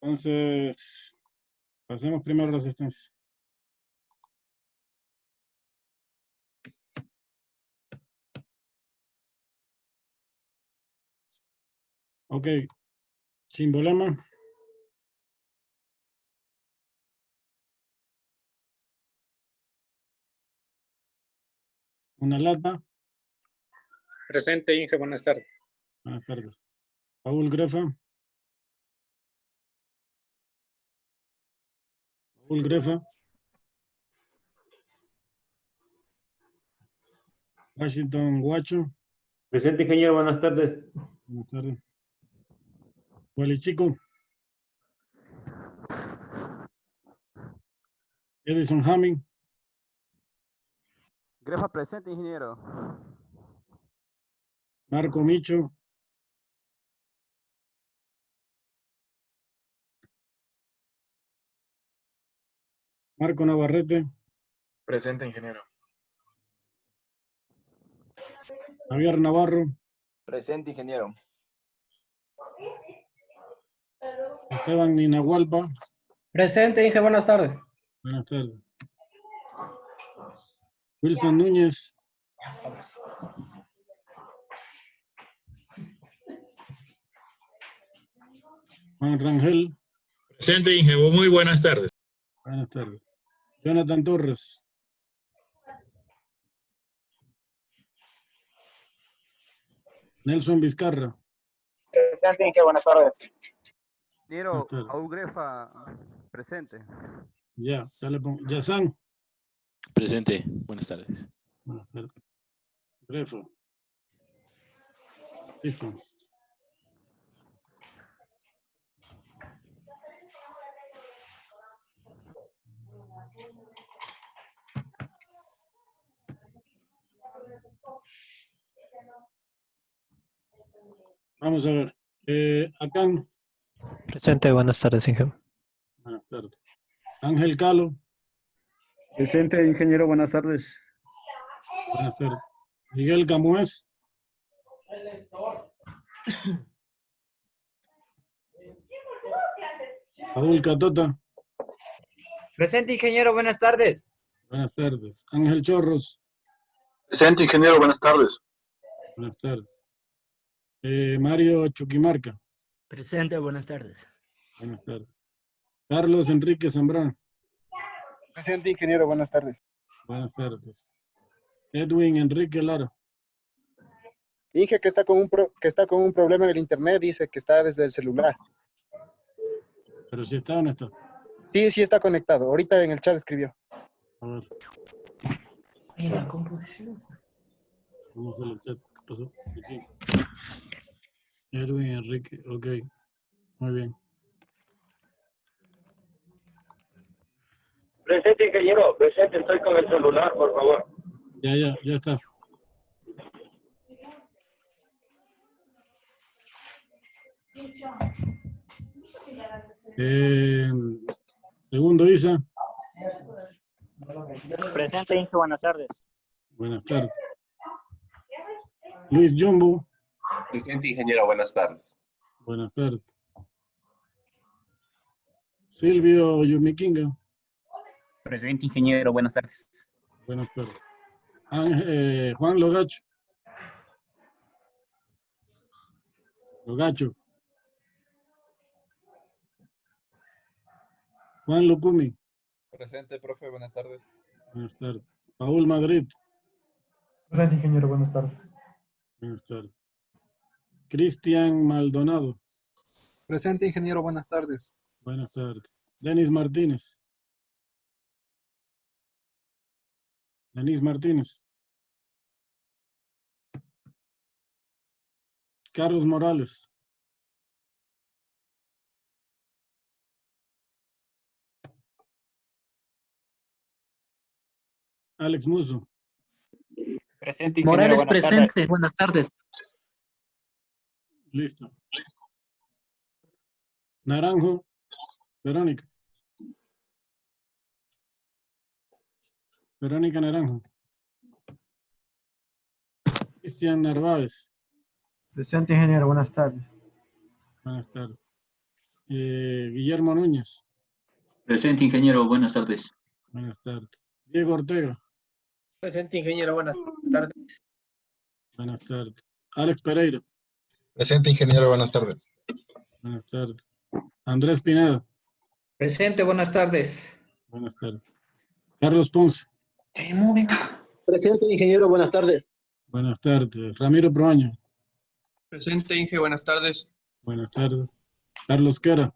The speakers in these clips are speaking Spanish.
Entonces, pasemos primero la asistencia. Ok, sin problema. Una lata. Presente, Inge, buenas tardes. Buenas tardes. Paul Grefa. Paul Grefa. Washington Guacho. Presente, ingeniero, buenas tardes. Buenas tardes. Wally Chico. Edison Hamming. Grefa presente, ingeniero. Marco Micho. Marco Navarrete. Presente, ingeniero. Javier Navarro. Presente, ingeniero. Esteban Ninahualpa. Presente, Inge, buenas tardes. Buenas tardes. Wilson Núñez. Juan Rangel. Presente, Inge, muy buenas tardes. Buenas tardes. Jonathan Torres. Nelson Vizcarra. Presente, Inge, buenas tardes. Ingeniero, Paul Grefa presente. Ya le pongo. Yazán. Presente, buenas tardes. Buenas tardes. Grefa. Listo. Vamos a ver. Acá. Presente, buenas tardes, Inge. Buenas tardes. Ángel Calo. Presente, ingeniero, buenas tardes. Buenas tardes. Miguel Camués. Paul Catota. Presente, ingeniero, buenas tardes. Buenas tardes. Ángel Chorros. Presente, ingeniero, buenas tardes. Buenas tardes. Mario Chuquimarca. Presente, buenas tardes. Buenas tardes. Carlos Enrique Zambrano. Presente, ingeniero, buenas tardes. Buenas tardes. Edwin Enrique Lara. Dije que está con un problema en el internet, dice que está desde el celular. Pero si está o no está. Sí está conectado. Ahorita en el chat escribió. A ver. En la composición. Vamos a ver el chat. ¿Qué pasó? Aquí. Edwin Enrique. Ok. Muy bien. Presente, ingeniero, presente, estoy con el celular, por favor. Ya está. Segundo, Isa. Presente, Inge, buenas tardes. Buenas tardes. Luis Jumbo. Presente, ingeniero, buenas tardes. Buenas tardes. Silvio Yumikinga. Presente, ingeniero, buenas tardes. Buenas tardes. Juan Logacho. Logacho. Juan Lucumi. Presente, profe, buenas tardes. Buenas tardes. Paul Madrid. Presente, ingeniero, buenas tardes. Buenas tardes. Cristian Maldonado. Presente, ingeniero, buenas tardes. Buenas tardes. Denis Martínez. Denis Martínez. Carlos Morales. Alex Musso. Presente, ingeniero, Morales buenas presente, tardes. buenas tardes. Listo. Naranjo. Verónica. Verónica Naranjo. Cristian Narváez. Presente, ingeniero, buenas tardes. Buenas tardes. Guillermo Núñez. Presente, ingeniero. Buenas tardes. Buenas tardes. Diego Ortega. Presente, ingeniero. Buenas tardes. Buenas tardes. Alex Pereira. Presente, ingeniero. Buenas tardes. Buenas tardes. Andrés Pineda. Presente, buenas tardes. Buenas tardes. Carlos Ponce. Presente, ingeniero, buenas tardes. Buenas tardes. Ramiro Proaño. Presente, Inge. Buenas tardes. Buenas tardes. Carlos Quera.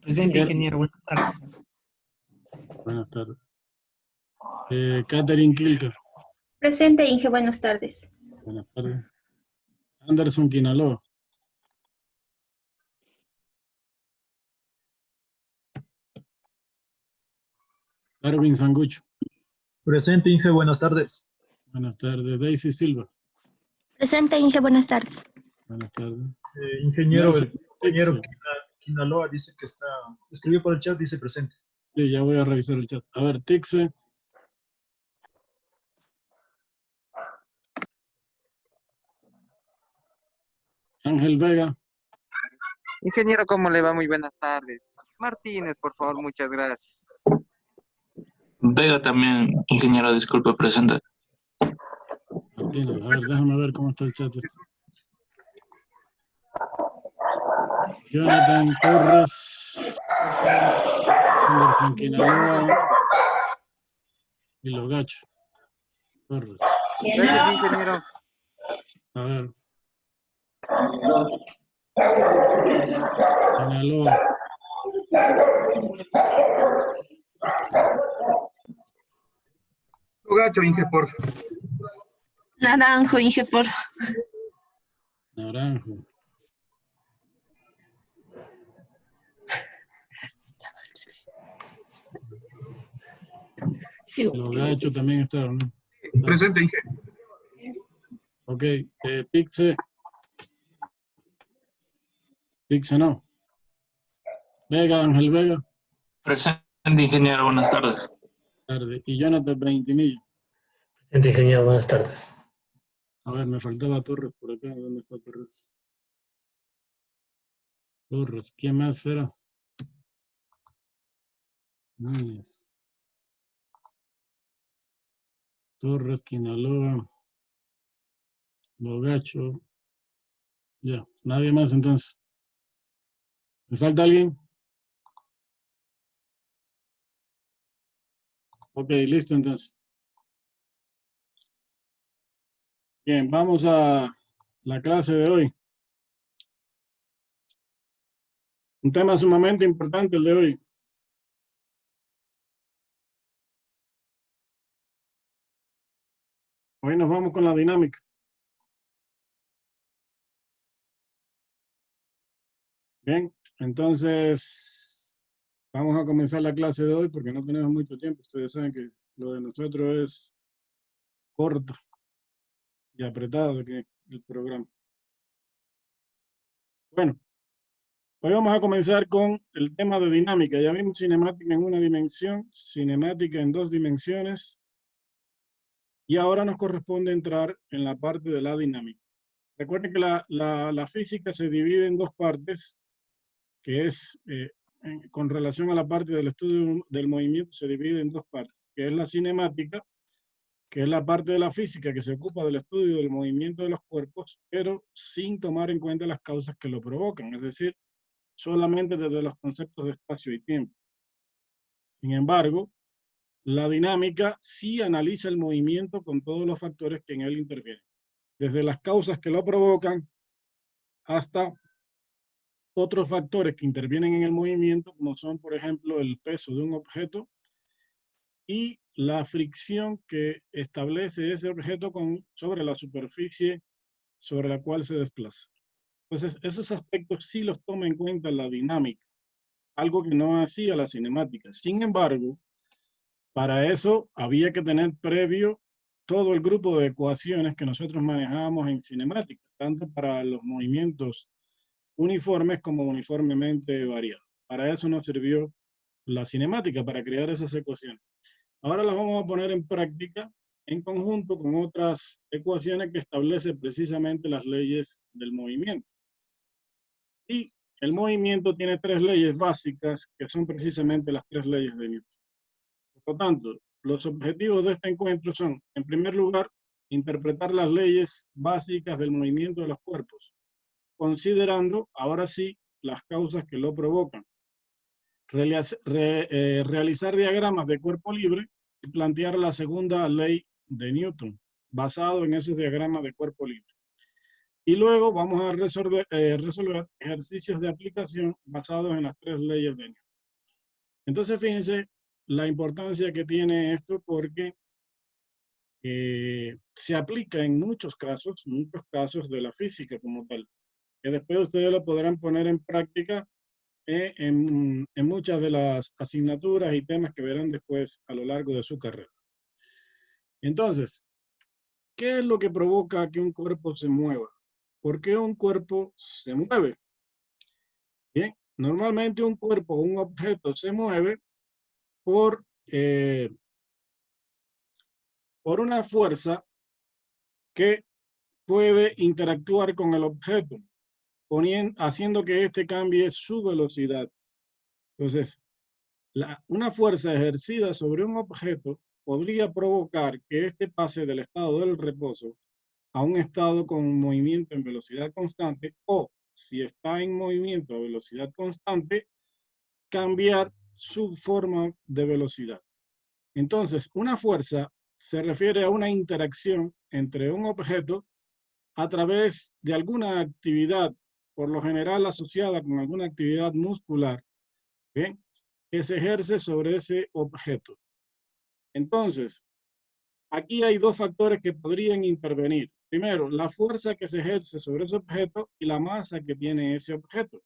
Presente, ingeniero. Buenas tardes. Buenas tardes. Catherine Kilka. Presente, Inge. Buenas tardes. Buenas tardes. Anderson Quinaloa. Darwin Sangucho. Presente, Inge. Buenas tardes. Buenas tardes. Daisy Silva. Presente, Inge. Buenas tardes. Buenas tardes. Ingeniero, Nelson el compañero Tixe. Quinaloa dice que está, escribió por el chat, dice presente. Sí, ya voy a revisar el chat. A ver, Tixe. Ángel Vega. Ingeniero, ¿cómo le va? Muy buenas tardes. Martínez, por favor, muchas gracias. Vega también, ingeniero, disculpe, presente. Martínez, a ver, déjame ver cómo está el chat. Jonathan Torres. Anderson Quinaloa. Y Logacho. Torres. Gracias, ingeniero. A ver. Quinaloa. Lugacho, Inge, por favor. Naranjo, Inge, por. Naranjo. Logacho también está, ¿no? Presente, Inge. Ok, Tixe. Tixe no. Vega, Ángel Vega. Presente, ingeniero, buenas tardes. Tarde. Y Jonathan Ventimilla. Presente, ingeniero. Buenas tardes. A ver, me faltaba Torres por acá. ¿Dónde está Torres? Torres. ¿Quién más será? Núñez. Torres, Quinaloa. Logacho. Ya, nadie más entonces. ¿Me falta alguien? Ok, listo entonces. Bien, vamos a la clase de hoy. Un tema sumamente importante el de hoy. Hoy nos vamos con la dinámica. Bien, entonces vamos a comenzar la clase de hoy porque no tenemos mucho tiempo. Ustedes saben que lo de nosotros es corto y apretado que el programa. Bueno, hoy vamos a comenzar con el tema de dinámica. Ya vimos cinemática en una dimensión, cinemática en 2 dimensiones y ahora nos corresponde entrar en la parte de la dinámica. Recuerden que la física se divide en 2 partes, que es, con relación a la parte del estudio del movimiento, se divide en 2 partes, que es la cinemática, que es la parte de la física que se ocupa del estudio del movimiento de los cuerpos, pero sin tomar en cuenta las causas que lo provocan, es decir, solamente desde los conceptos de espacio y tiempo. Sin embargo, la dinámica sí analiza el movimiento con todos los factores que en él intervienen, desde las causas que lo provocan hasta otros factores que intervienen en el movimiento, como son, por ejemplo, el peso de un objeto y la fricción que establece ese objeto sobre la superficie sobre la cual se desplaza. Entonces, esos aspectos sí los toma en cuenta la dinámica, algo que no hacía la cinemática. Sin embargo, para eso había que tener previo todo el grupo de ecuaciones que nosotros manejábamos en cinemática, tanto para los movimientos uniformes como uniformemente variados. Para eso nos sirvió la cinemática, para crear esas ecuaciones. Ahora las vamos a poner en práctica en conjunto con otras ecuaciones que establecen precisamente las leyes del movimiento. Y el movimiento tiene tres leyes básicas, que son precisamente las tres leyes de Newton. Por lo tanto, los objetivos de este encuentro son, en primer lugar, interpretar las leyes básicas del movimiento de los cuerpos, considerando, ahora sí, las causas que lo provocan. Realizar diagramas de cuerpo libre y plantear la segunda ley de Newton, basado en esos diagramas de cuerpo libre. Y luego vamos a resolver ejercicios de aplicación basados en las tres leyes de Newton. Entonces, fíjense la importancia que tiene esto, porque se aplica en muchos casos de la física como tal, que después ustedes lo podrán poner en práctica en muchas de las asignaturas y temas que verán después a lo largo de su carrera. Entonces, ¿qué es lo que provoca que un cuerpo se mueva? ¿Por qué un cuerpo se mueve? Bien, normalmente un cuerpo o un objeto se mueve por una fuerza que puede interactuar con el objeto, haciendo que éste cambie su velocidad. Entonces, una fuerza ejercida sobre un objeto podría provocar que éste pase del estado del reposo a un estado con movimiento en velocidad constante, o si está en movimiento a velocidad constante, cambiar su forma de velocidad. Entonces, una fuerza se refiere a una interacción entre un objeto a través de alguna actividad, por lo general asociada con alguna actividad muscular, ¿bien?, que se ejerce sobre ese objeto. Entonces, aquí hay dos factores que podrían intervenir. Primero, la fuerza que se ejerce sobre ese objeto y la masa que tiene ese objeto,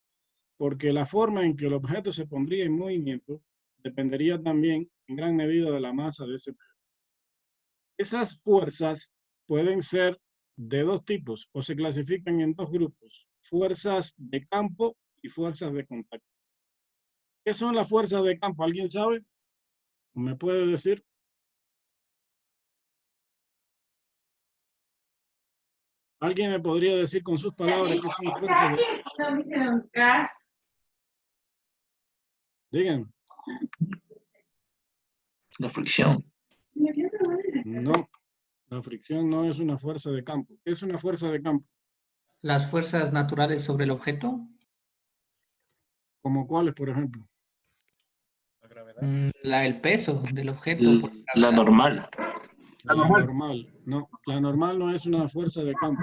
porque la forma en que el objeto se pondría en movimiento dependería también en gran medida de la masa de ese objeto. Esas fuerzas pueden ser de dos tipos o se clasifican en dos grupos: fuerzas de campo y fuerzas de contacto. ¿Qué son las fuerzas de campo? ¿Alguien sabe? ¿Me puede decir? ¿Alguien me podría decir con sus palabras qué son fuerzas de campo? No me hicieron caso. Digan. La fricción. No, la fricción no es una fuerza de campo. ¿Qué es una fuerza de campo? ¿Las fuerzas naturales sobre el objeto? ¿Como cuáles, por ejemplo? El peso del objeto. La normal. La normal. No, la normal no es una fuerza de campo.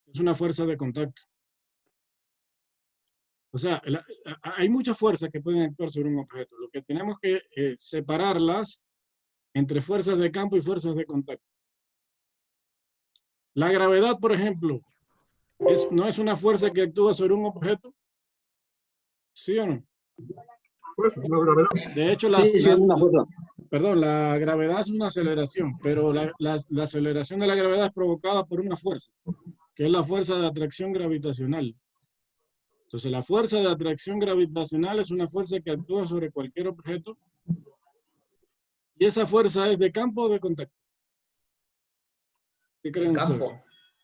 Es una fuerza de contacto. O sea, hay muchas fuerzas que pueden actuar sobre un objeto. Lo que tenemos que separarlas entre fuerzas de campo y fuerzas de contacto. La gravedad, por ejemplo, ¿no es una fuerza que actúa sobre un objeto? ¿Sí o no? De hecho, la gravedad es una aceleración, pero la aceleración de la gravedad es provocada por una fuerza, que es la fuerza de atracción gravitacional. Entonces, la fuerza de atracción gravitacional es una fuerza que actúa sobre cualquier objeto, y esa fuerza es de campo o de contacto. ¿Qué creen ustedes?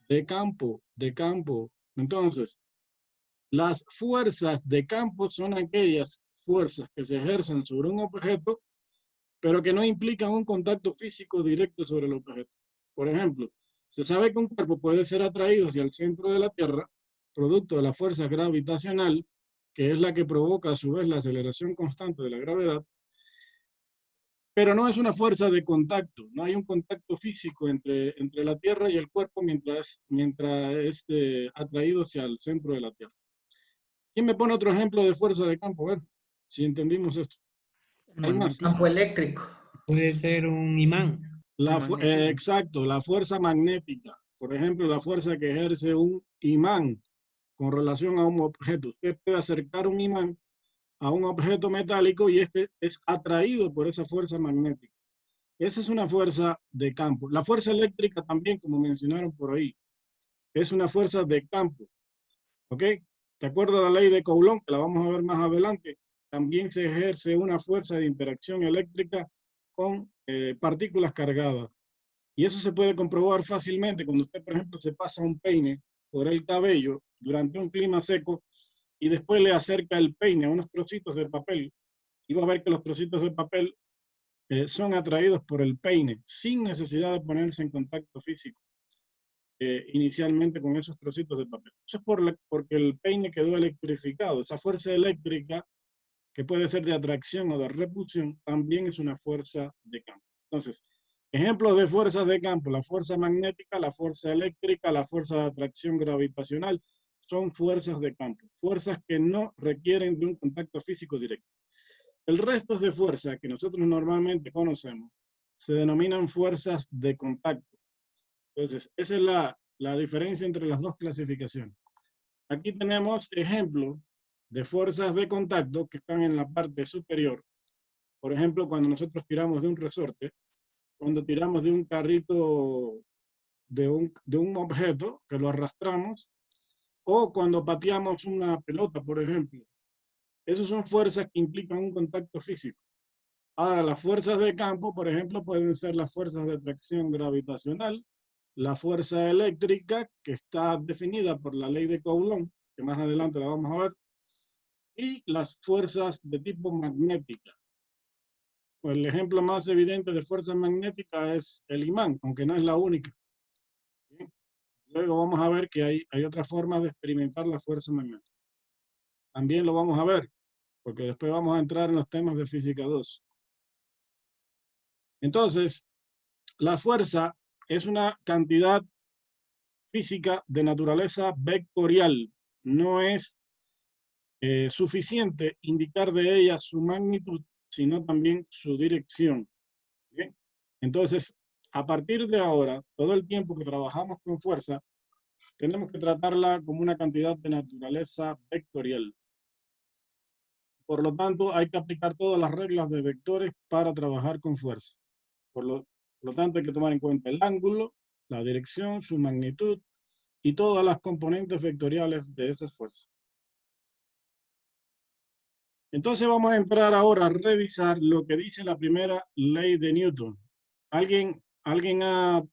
De campo, de campo. Entonces, las fuerzas de campo son aquellas fuerzas que se ejercen sobre un objeto, pero que no implican un contacto físico directo sobre el objeto. Por ejemplo, se sabe que un cuerpo puede ser atraído hacia el centro de la Tierra, producto de la fuerza gravitacional, que es la que provoca a su vez la aceleración constante de la gravedad, pero no es una fuerza de contacto. No hay un contacto físico entre la Tierra y el cuerpo mientras es atraído hacia el centro de la Tierra. ¿Quién me pone otro ejemplo de fuerza de campo? A ver, si entendimos esto. Hay más. Campo eléctrico. Puede ser un imán. Exacto, la fuerza magnética. Por ejemplo, la fuerza que ejerce un imán con relación a un objeto. Usted puede acercar un imán a un objeto metálico y este es atraído por esa fuerza magnética. Esa es una fuerza de campo. La fuerza eléctrica también, como mencionaron por ahí, es una fuerza de campo. ¿Ok? De acuerdo a la ley de Coulomb, que la vamos a ver más adelante, también se ejerce una fuerza de interacción eléctrica con partículas cargadas. Y eso se puede comprobar fácilmente cuando usted, por ejemplo, se pasa un peine por el cabello durante un clima seco y después le acerca el peine a unos trocitos de papel, y va a ver que los trocitos de papel son atraídos por el peine sin necesidad de ponerse en contacto físico inicialmente con esos trocitos de papel. Eso es porque el peine quedó electrificado. Esa fuerza eléctrica, que puede ser de atracción o de repulsión, también es una fuerza de campo. Entonces, ejemplos de fuerzas de campo: la fuerza magnética, la fuerza eléctrica, la fuerza de atracción gravitacional, son fuerzas de campo, fuerzas que no requieren de un contacto físico directo. El resto de fuerzas que nosotros normalmente conocemos se denominan fuerzas de contacto. Entonces, esa es la diferencia entre las dos clasificaciones. Aquí tenemos ejemplos de fuerzas de contacto que están en la parte superior. Por ejemplo, cuando nosotros tiramos de un resorte, cuando tiramos de un carrito, de un objeto que lo arrastramos, o cuando pateamos una pelota, por ejemplo. Esas son fuerzas que implican un contacto físico. Ahora, las fuerzas de campo, por ejemplo, pueden ser las fuerzas de atracción gravitacional, la fuerza eléctrica, que está definida por la ley de Coulomb, que más adelante la vamos a ver, y las fuerzas de tipo magnética. Pues el ejemplo más evidente de fuerza magnética es el imán, aunque no es la única. ¿Bien? Luego vamos a ver que hay otras formas de experimentar la fuerza magnética. También lo vamos a ver, porque después vamos a entrar en los temas de física 2. Entonces, la fuerza es una cantidad física de naturaleza vectorial. No es suficiente indicar de ella su magnitud, sino también su dirección. ¿Bien? Entonces, a partir de ahora, todo el tiempo que trabajamos con fuerza, tenemos que tratarla como una cantidad de naturaleza vectorial. Por lo tanto, hay que aplicar todas las reglas de vectores para trabajar con fuerza. Por lo tanto, hay que tomar en cuenta el ángulo, la dirección, su magnitud y todas las componentes vectoriales de esas fuerzas. Entonces vamos a entrar ahora a revisar lo que dice la primera ley de Newton. ¿Alguien ha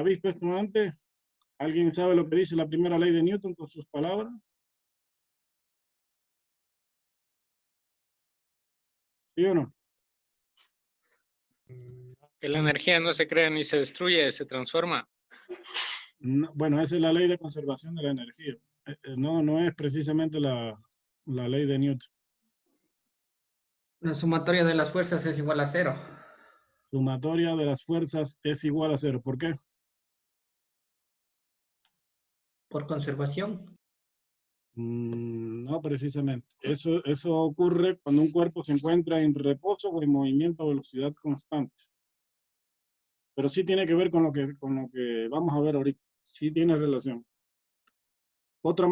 visto esto antes? ¿Alguien sabe lo que dice la primera ley de Newton con sus palabras? ¿Sí o no? Que la energía no se crea ni se destruye, se transforma. No, bueno, esa es la ley de conservación de la energía. No es precisamente la ley de Newton. La sumatoria de las fuerzas es igual a 0. Sumatoria de las fuerzas es igual a 0. ¿Por qué? Por conservación. No precisamente. Eso ocurre cuando un cuerpo se encuentra en reposo o en movimiento a velocidad constante. Pero sí tiene que ver con lo que vamos a ver ahorita. Sí tiene relación. Otro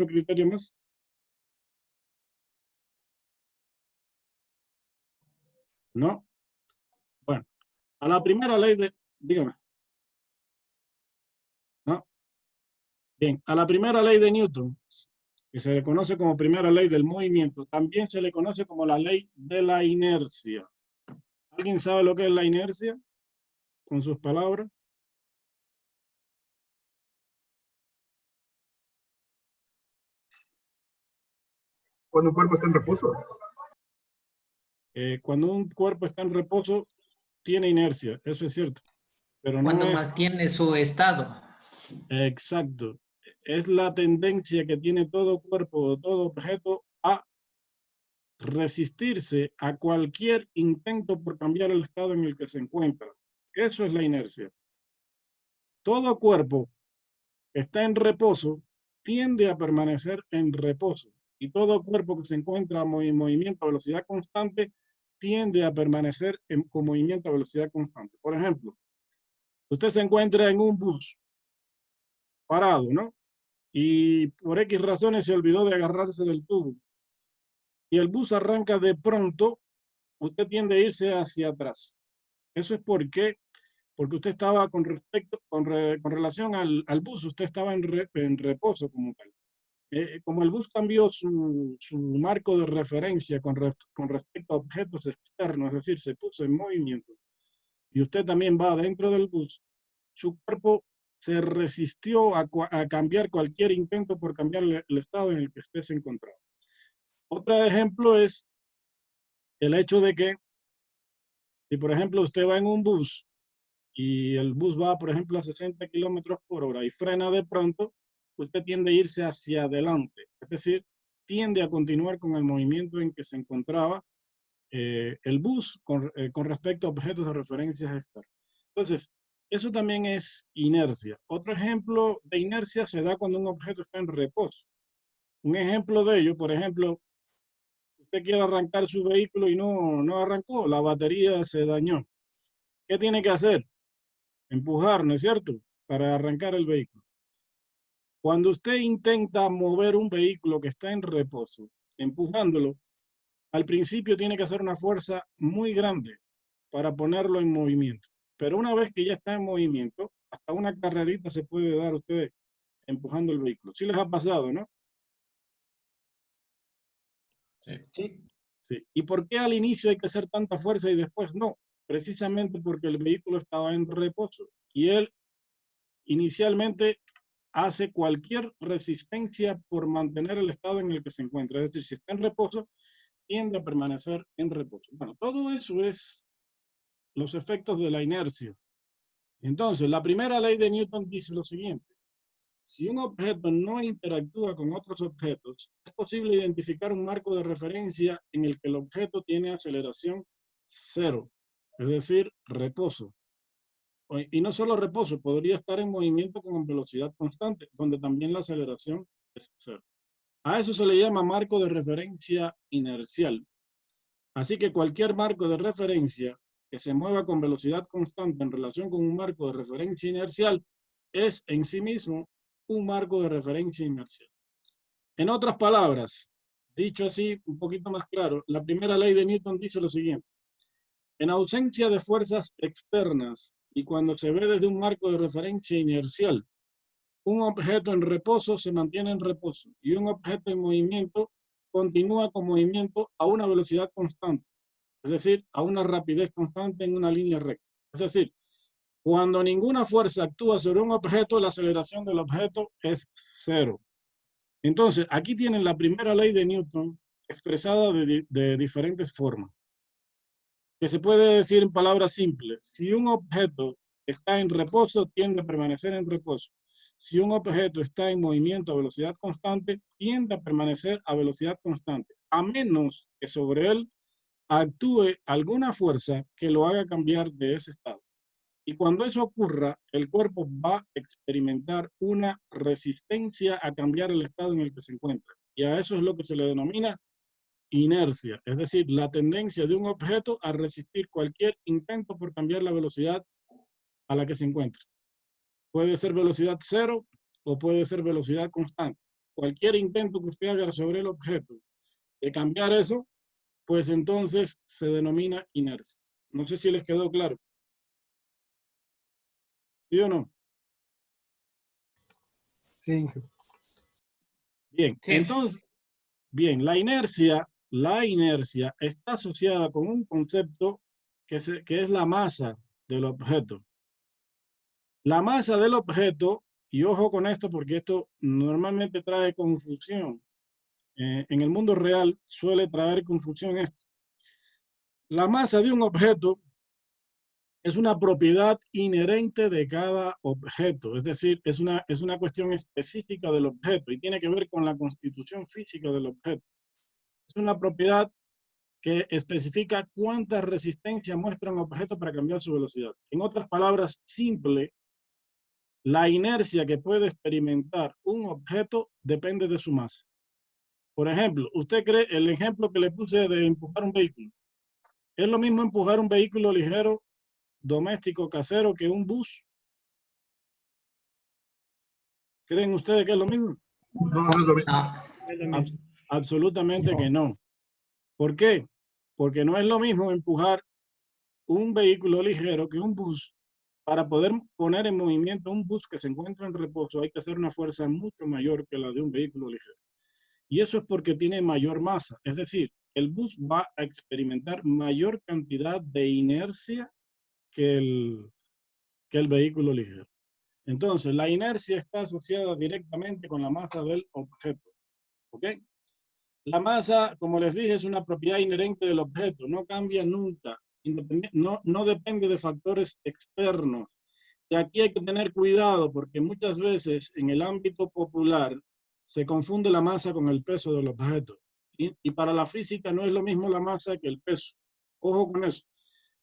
criterio más. ¿No? Bueno, a la primera ley de... Dígame. ¿No? Bien, a la primera ley de Newton, que se le conoce como primera ley del movimiento, también se le conoce como la ley de la inercia. ¿Alguien sabe lo que es la inercia? Con sus palabras. Cuando un cuerpo está en reposo. Cuando un cuerpo está en reposo, tiene inercia, eso es cierto. Pero cuando no mantiene su estado. Exacto. Es la tendencia que tiene todo cuerpo o todo objeto a resistirse a cualquier intento por cambiar el estado en el que se encuentra. Eso es la inercia. Todo cuerpo que está en reposo tiende a permanecer en reposo. Y todo cuerpo que se encuentra en movimiento a velocidad constante tiende a permanecer con movimiento a velocidad constante. Por ejemplo, usted se encuentra en un bus parado, ¿no? Y por X razones se olvidó de agarrarse del tubo. Y el bus arranca de pronto, usted tiende a irse hacia atrás. Eso es porque usted estaba con relación al bus, usted estaba en reposo como tal. Como el bus cambió su marco de referencia con respecto a objetos externos, es decir, se puso en movimiento, y usted también va dentro del bus, su cuerpo se resistió a cambiar cualquier intento por cambiar el estado en el que usted se encontraba. Otro ejemplo es el hecho de que, si por ejemplo usted va en un bus y el bus va, por ejemplo, a 60 kilómetros por hora y frena de pronto, usted tiende a irse hacia adelante. Es decir, tiende a continuar con el movimiento en que se encontraba el bus con respecto a objetos de referencia externos. Entonces, eso también es inercia. Otro ejemplo de inercia se da cuando un objeto está en reposo. Un ejemplo de ello, por ejemplo, usted quiere arrancar su vehículo y no arrancó, la batería se dañó. ¿Qué tiene que hacer? Empujar, ¿no es cierto? Para arrancar el vehículo. Cuando usted intenta mover un vehículo que está en reposo, empujándolo, al principio tiene que hacer una fuerza muy grande para ponerlo en movimiento. Pero una vez que ya está en movimiento, hasta una carrerita se puede dar usted empujando el vehículo. Sí les ha pasado, ¿no? Sí. Sí. ¿Y por qué al inicio hay que hacer tanta fuerza y después no? Precisamente porque el vehículo estaba en reposo y él inicialmente hace cualquier resistencia por mantener el estado en el que se encuentra. Es decir, si está en reposo, tiende a permanecer en reposo. Bueno, todo eso es los efectos de la inercia. Entonces, la primera ley de Newton dice lo siguiente. Si un objeto no interactúa con otros objetos, es posible identificar un marco de referencia en el que el objeto tiene aceleración cero, es decir, reposo. Y no solo reposo, podría estar en movimiento con velocidad constante, donde también la aceleración es cero. A eso se le llama marco de referencia inercial. Así que cualquier marco de referencia que se mueva con velocidad constante en relación con un marco de referencia inercial es en sí mismo un marco de referencia inercial. En otras palabras, dicho así un poquito más claro, la primera ley de Newton dice lo siguiente. En ausencia de fuerzas externas y cuando se ve desde un marco de referencia inercial, un objeto en reposo se mantiene en reposo y un objeto en movimiento continúa con movimiento a una velocidad constante, es decir, a una rapidez constante en una línea recta. Es decir, cuando ninguna fuerza actúa sobre un objeto, la aceleración del objeto es cero. Entonces, aquí tienen la primera ley de Newton expresada de diferentes formas. Que se puede decir en palabras simples. Si un objeto está en reposo, tiende a permanecer en reposo. Si un objeto está en movimiento a velocidad constante, tiende a permanecer a velocidad constante, a menos que sobre él actúe alguna fuerza que lo haga cambiar de ese estado. Y cuando eso ocurra, el cuerpo va a experimentar una resistencia a cambiar el estado en el que se encuentra. Y a eso es lo que se le denomina inercia, es decir, la tendencia de un objeto a resistir cualquier intento por cambiar la velocidad a la que se encuentra. Puede ser velocidad cero o puede ser velocidad constante. Cualquier intento que usted haga sobre el objeto de cambiar eso, pues entonces se denomina inercia. No sé si les quedó claro. ¿Sí o no? Sí. Bien, Sí. entonces, bien, la inercia está asociada con un concepto que es la masa del objeto. La masa del objeto, y ojo con esto porque esto normalmente trae confusión. En el mundo real suele traer confusión esto. La masa de un objeto es una propiedad inherente de cada objeto, es decir, es una cuestión específica del objeto y tiene que ver con la constitución física del objeto. Es una propiedad que especifica cuánta resistencia muestra un objeto para cambiar su velocidad. En otras palabras, simple, la inercia que puede experimentar un objeto depende de su masa. Por ejemplo, usted cree, el ejemplo que le puse de empujar un vehículo, ¿es lo mismo empujar un vehículo ligero, doméstico, casero, que un bus? ¿Creen ustedes que es lo mismo? No, no es lo mismo. Absolutamente que no. ¿Por qué? Porque no es lo mismo empujar un vehículo ligero que un bus. Para poder poner en movimiento un bus que se encuentra en reposo hay que hacer una fuerza mucho mayor que la de un vehículo ligero. Y eso es porque tiene mayor masa. Es decir, el bus va a experimentar mayor cantidad de inercia que el vehículo ligero. Entonces, la inercia está asociada directamente con la masa del objeto. ¿Ok? La masa, como les dije, es una propiedad inherente del objeto, no cambia nunca, no depende de factores externos. Y aquí hay que tener cuidado porque muchas veces en el ámbito popular se confunde la masa con el peso del objeto. Y para la física no es lo mismo la masa que el peso. Ojo con eso.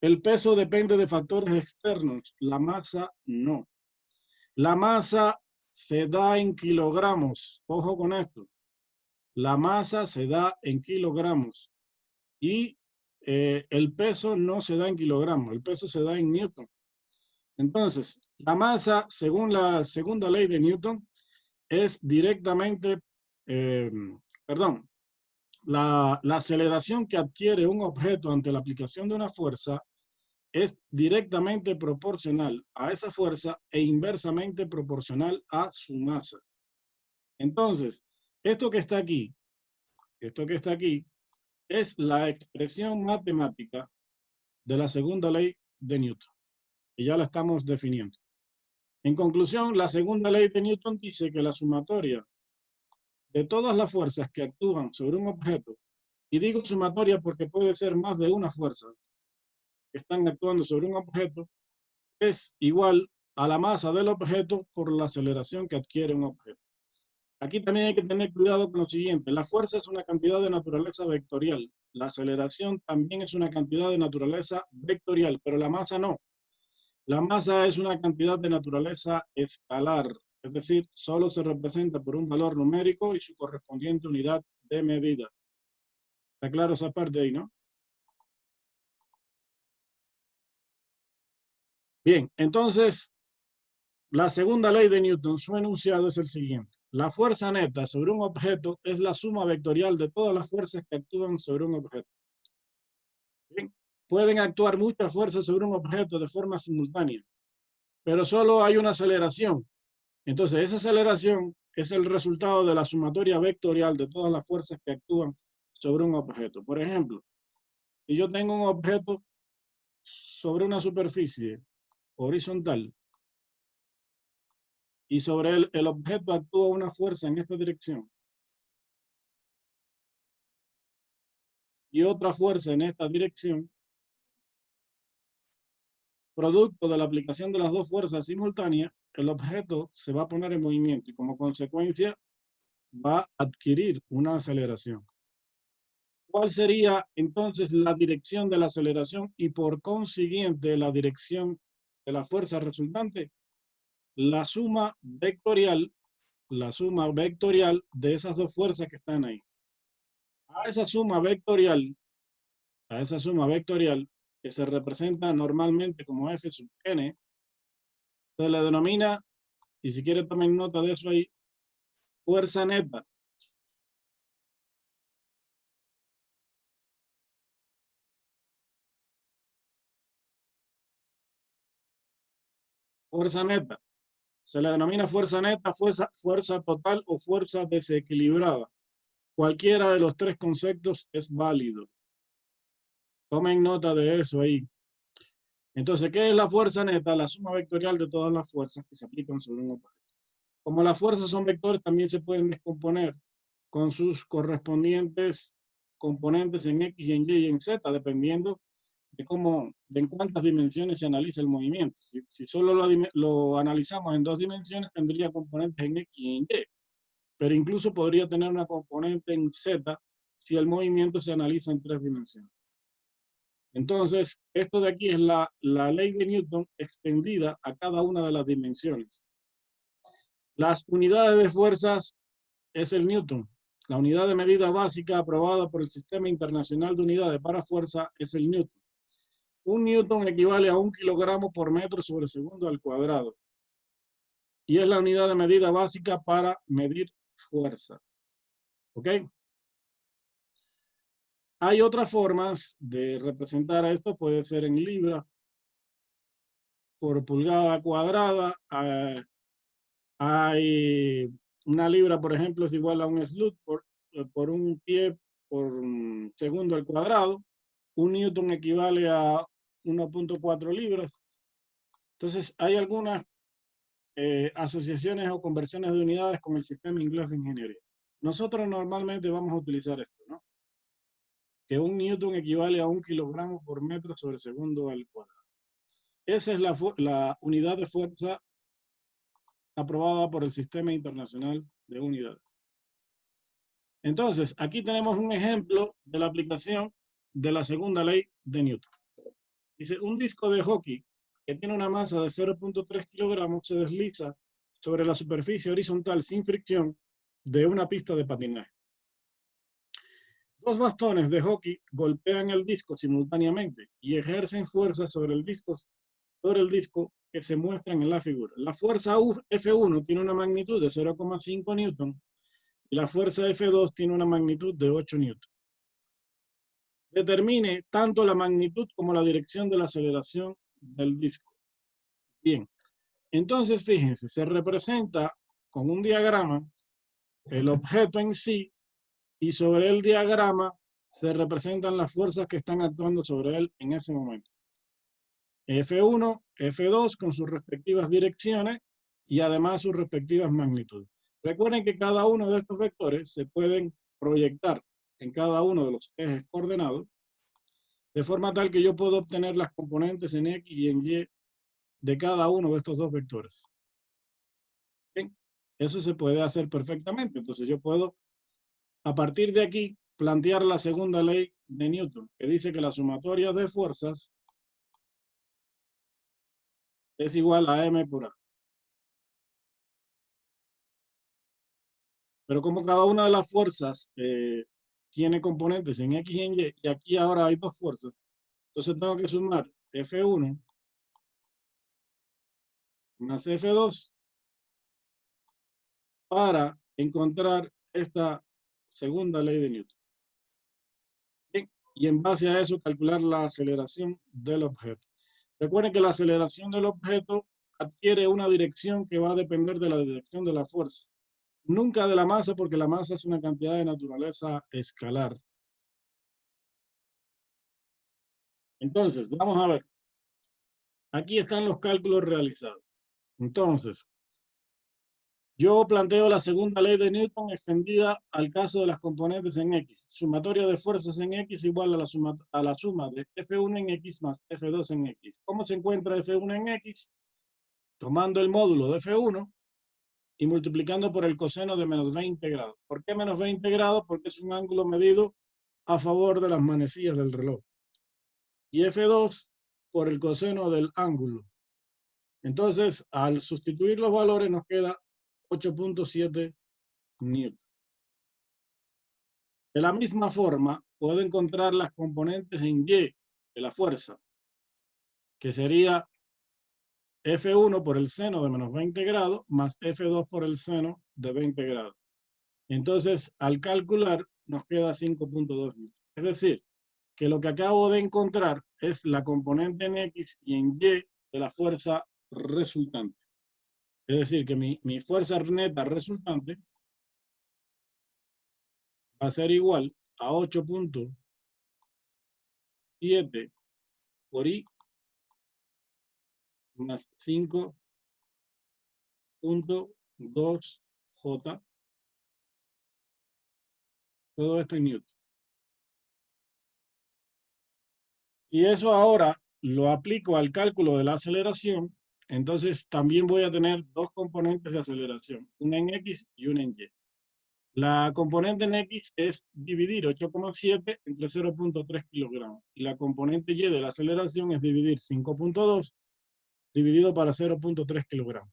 El peso depende de factores externos, la masa no. La masa se da en kilogramos. Ojo con esto. La masa se da en kilogramos y el peso no se da en kilogramos, el peso se da en Newton. Entonces, la masa, según la segunda ley de Newton, es directamente, la aceleración que adquiere un objeto ante la aplicación de una fuerza es directamente proporcional a esa fuerza e inversamente proporcional a su masa. Entonces, esto que está aquí es la expresión matemática de la segunda ley de Newton, y ya la estamos definiendo. En conclusión, la segunda ley de Newton dice que la sumatoria de todas las fuerzas que actúan sobre un objeto, y digo sumatoria porque puede ser más de una fuerza que están actuando sobre un objeto, es igual a la masa del objeto por la aceleración que adquiere un objeto. Aquí también hay que tener cuidado con lo siguiente. La fuerza es una cantidad de naturaleza vectorial. La aceleración también es una cantidad de naturaleza vectorial, pero la masa no. La masa es una cantidad de naturaleza escalar. Es decir, solo se representa por un valor numérico y su correspondiente unidad de medida. ¿Está claro esa parte ahí, no? Bien, entonces, la segunda ley de Newton, su enunciado es el siguiente. La fuerza neta sobre un objeto es la suma vectorial de todas las fuerzas que actúan sobre un objeto. Bien. Pueden actuar muchas fuerzas sobre un objeto de forma simultánea, pero solo hay una aceleración. Entonces, esa aceleración es el resultado de la sumatoria vectorial de todas las fuerzas que actúan sobre un objeto. Por ejemplo, si yo tengo un objeto sobre una superficie horizontal, y sobre el objeto actúa una fuerza en esta dirección y otra fuerza en esta dirección, producto de la aplicación de las dos fuerzas simultáneas, el objeto se va a poner en movimiento y como consecuencia va a adquirir una aceleración. ¿Cuál sería entonces la dirección de la aceleración y por consiguiente la dirección de la fuerza resultante? La suma vectorial de esas dos fuerzas que están ahí. A esa suma vectorial que se representa normalmente como F sub n, se le denomina, y si quiere tomen nota de eso ahí, fuerza neta. Fuerza neta. Se le denomina fuerza neta, fuerza total o fuerza desequilibrada. Cualquiera de los tres conceptos es válido. Tomen nota de eso ahí. Entonces, ¿qué es la fuerza neta? La suma vectorial de todas las fuerzas que se aplican sobre un objeto. Como las fuerzas son vectores, también se pueden descomponer con sus correspondientes componentes en X, en Y y en Z, dependiendo de en cuántas dimensiones se analiza el movimiento. Si solo lo analizamos en dos dimensiones, tendría componentes en X y en Y. Pero incluso podría tener una componente en Z si el movimiento se analiza en tres dimensiones. Entonces, esto de aquí es la ley de Newton extendida a cada una de las dimensiones. Las unidades de fuerzas es el Newton. La unidad de medida básica aprobada por el Sistema Internacional de Unidades para Fuerza es el Newton. Un Newton equivale a 1 kilogramo por metro sobre segundo al cuadrado. Y es la unidad de medida básica para medir fuerza. ¿Ok? Hay otras formas de representar esto. Puede ser en libra por pulgada cuadrada. Hay una libra, por ejemplo, es igual a un slut por un pie por segundo al cuadrado. Un newton equivale a 1.4 libras. Entonces, hay algunas asociaciones o conversiones de unidades con el sistema inglés de ingeniería. Nosotros normalmente vamos a utilizar esto, ¿no? Que 1 newton equivale a 1 kilogramo por metro sobre segundo al cuadrado. Esa es la unidad de fuerza aprobada por el Sistema Internacional de Unidades. Entonces, aquí tenemos un ejemplo de la aplicación de la segunda ley de Newton. Dice, un disco de hockey que tiene una masa de 0.3 kilogramos se desliza sobre la superficie horizontal sin fricción de una pista de patinaje. 2 bastones de hockey golpean el disco simultáneamente y ejercen fuerza sobre el disco que se muestran en la figura. La fuerza F1 tiene una magnitud de 0,5 newton y la fuerza F2 tiene una magnitud de 8 newton. Determine tanto la magnitud como la dirección de la aceleración del disco. Bien, entonces fíjense, se representa con un diagrama el objeto en sí y sobre el diagrama se representan las fuerzas que están actuando sobre él en ese momento. F1, F2 con sus respectivas direcciones y además sus respectivas magnitudes. Recuerden que cada uno de estos vectores se pueden proyectar en cada uno de los ejes coordenados, de forma tal que yo puedo obtener las componentes en X y en Y de cada uno de estos dos vectores. Bien, eso se puede hacer perfectamente. Entonces yo puedo, a partir de aquí, plantear la segunda ley de Newton, que dice que la sumatoria de fuerzas es igual a M por A. Pero como cada una de las fuerzas tiene componentes en X y en Y, y aquí ahora hay 2 fuerzas, entonces tengo que sumar F1 más F2 para encontrar esta segunda ley de Newton. Bien, y en base a eso calcular la aceleración del objeto. Recuerden que la aceleración del objeto adquiere una dirección que va a depender de la dirección de la fuerza. Nunca de la masa, porque la masa es una cantidad de naturaleza escalar. Entonces, vamos a ver. Aquí están los cálculos realizados. Entonces, yo planteo la segunda ley de Newton extendida al caso de las componentes en X. Sumatoria de fuerzas en X igual a la suma de F1 en X más F2 en X. ¿Cómo se encuentra F1 en X? Tomando el módulo de F1 y multiplicando por el coseno de menos 20 grados. ¿Por qué menos 20 grados? Porque es un ángulo medido a favor de las manecillas del reloj. Y F2 por el coseno del ángulo. Entonces, al sustituir los valores nos queda 8.7 newton. De la misma forma, puedo encontrar las componentes en Y de la fuerza, que sería F1 por el seno de menos 20 grados más F2 por el seno de 20 grados. Entonces, al calcular, nos queda 5.2 newton. Es decir, que lo que acabo de encontrar es la componente en X y en Y de la fuerza resultante. Es decir, que mi fuerza neta resultante va a ser igual a 8.7 por I más 5.2 J. Todo esto en Newton. Y eso ahora lo aplico al cálculo de la aceleración. Entonces también voy a tener 2 componentes de aceleración, una en X y una en Y. La componente en X es dividir 8,7 entre 0.3 kilogramos. Y la componente Y de la aceleración es dividir 5.2 dividido para 0.3 kilogramos.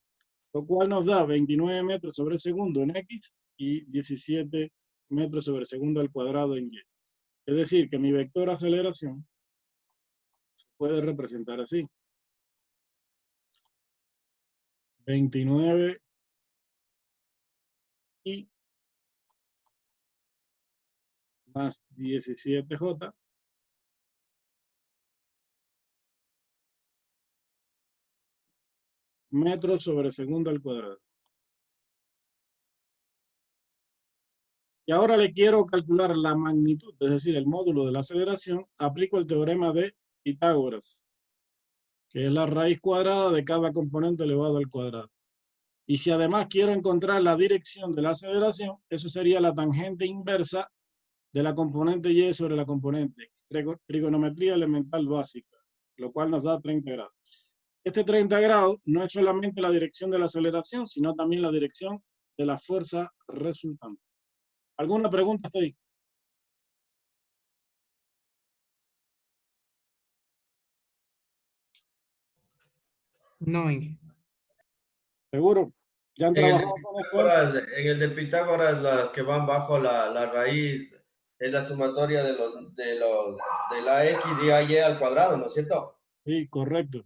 Lo cual nos da 29 metros sobre segundo en X y 17 metros sobre segundo al cuadrado en Y. Es decir, que mi vector aceleración se puede representar así. 29 y más 17J metros sobre segundo al cuadrado. Y ahora le quiero calcular la magnitud, es decir, el módulo de la aceleración. Aplico el teorema de Pitágoras, que es la raíz cuadrada de cada componente elevado al cuadrado. Y si además quiero encontrar la dirección de la aceleración, eso sería la tangente inversa de la componente y sobre la componente x. Trigonometría elemental básica, lo cual nos da 30 grados. Este 30 grados no es solamente la dirección de la aceleración, sino también la dirección de la fuerza resultante. ¿Alguna pregunta hasta ahí? No, Inge. ¿Seguro? ¿Ya han trabajado con esto? En el de Pitágoras, las que van bajo la raíz es la sumatoria de la x y ay al cuadrado, ¿no es cierto? Sí, correcto.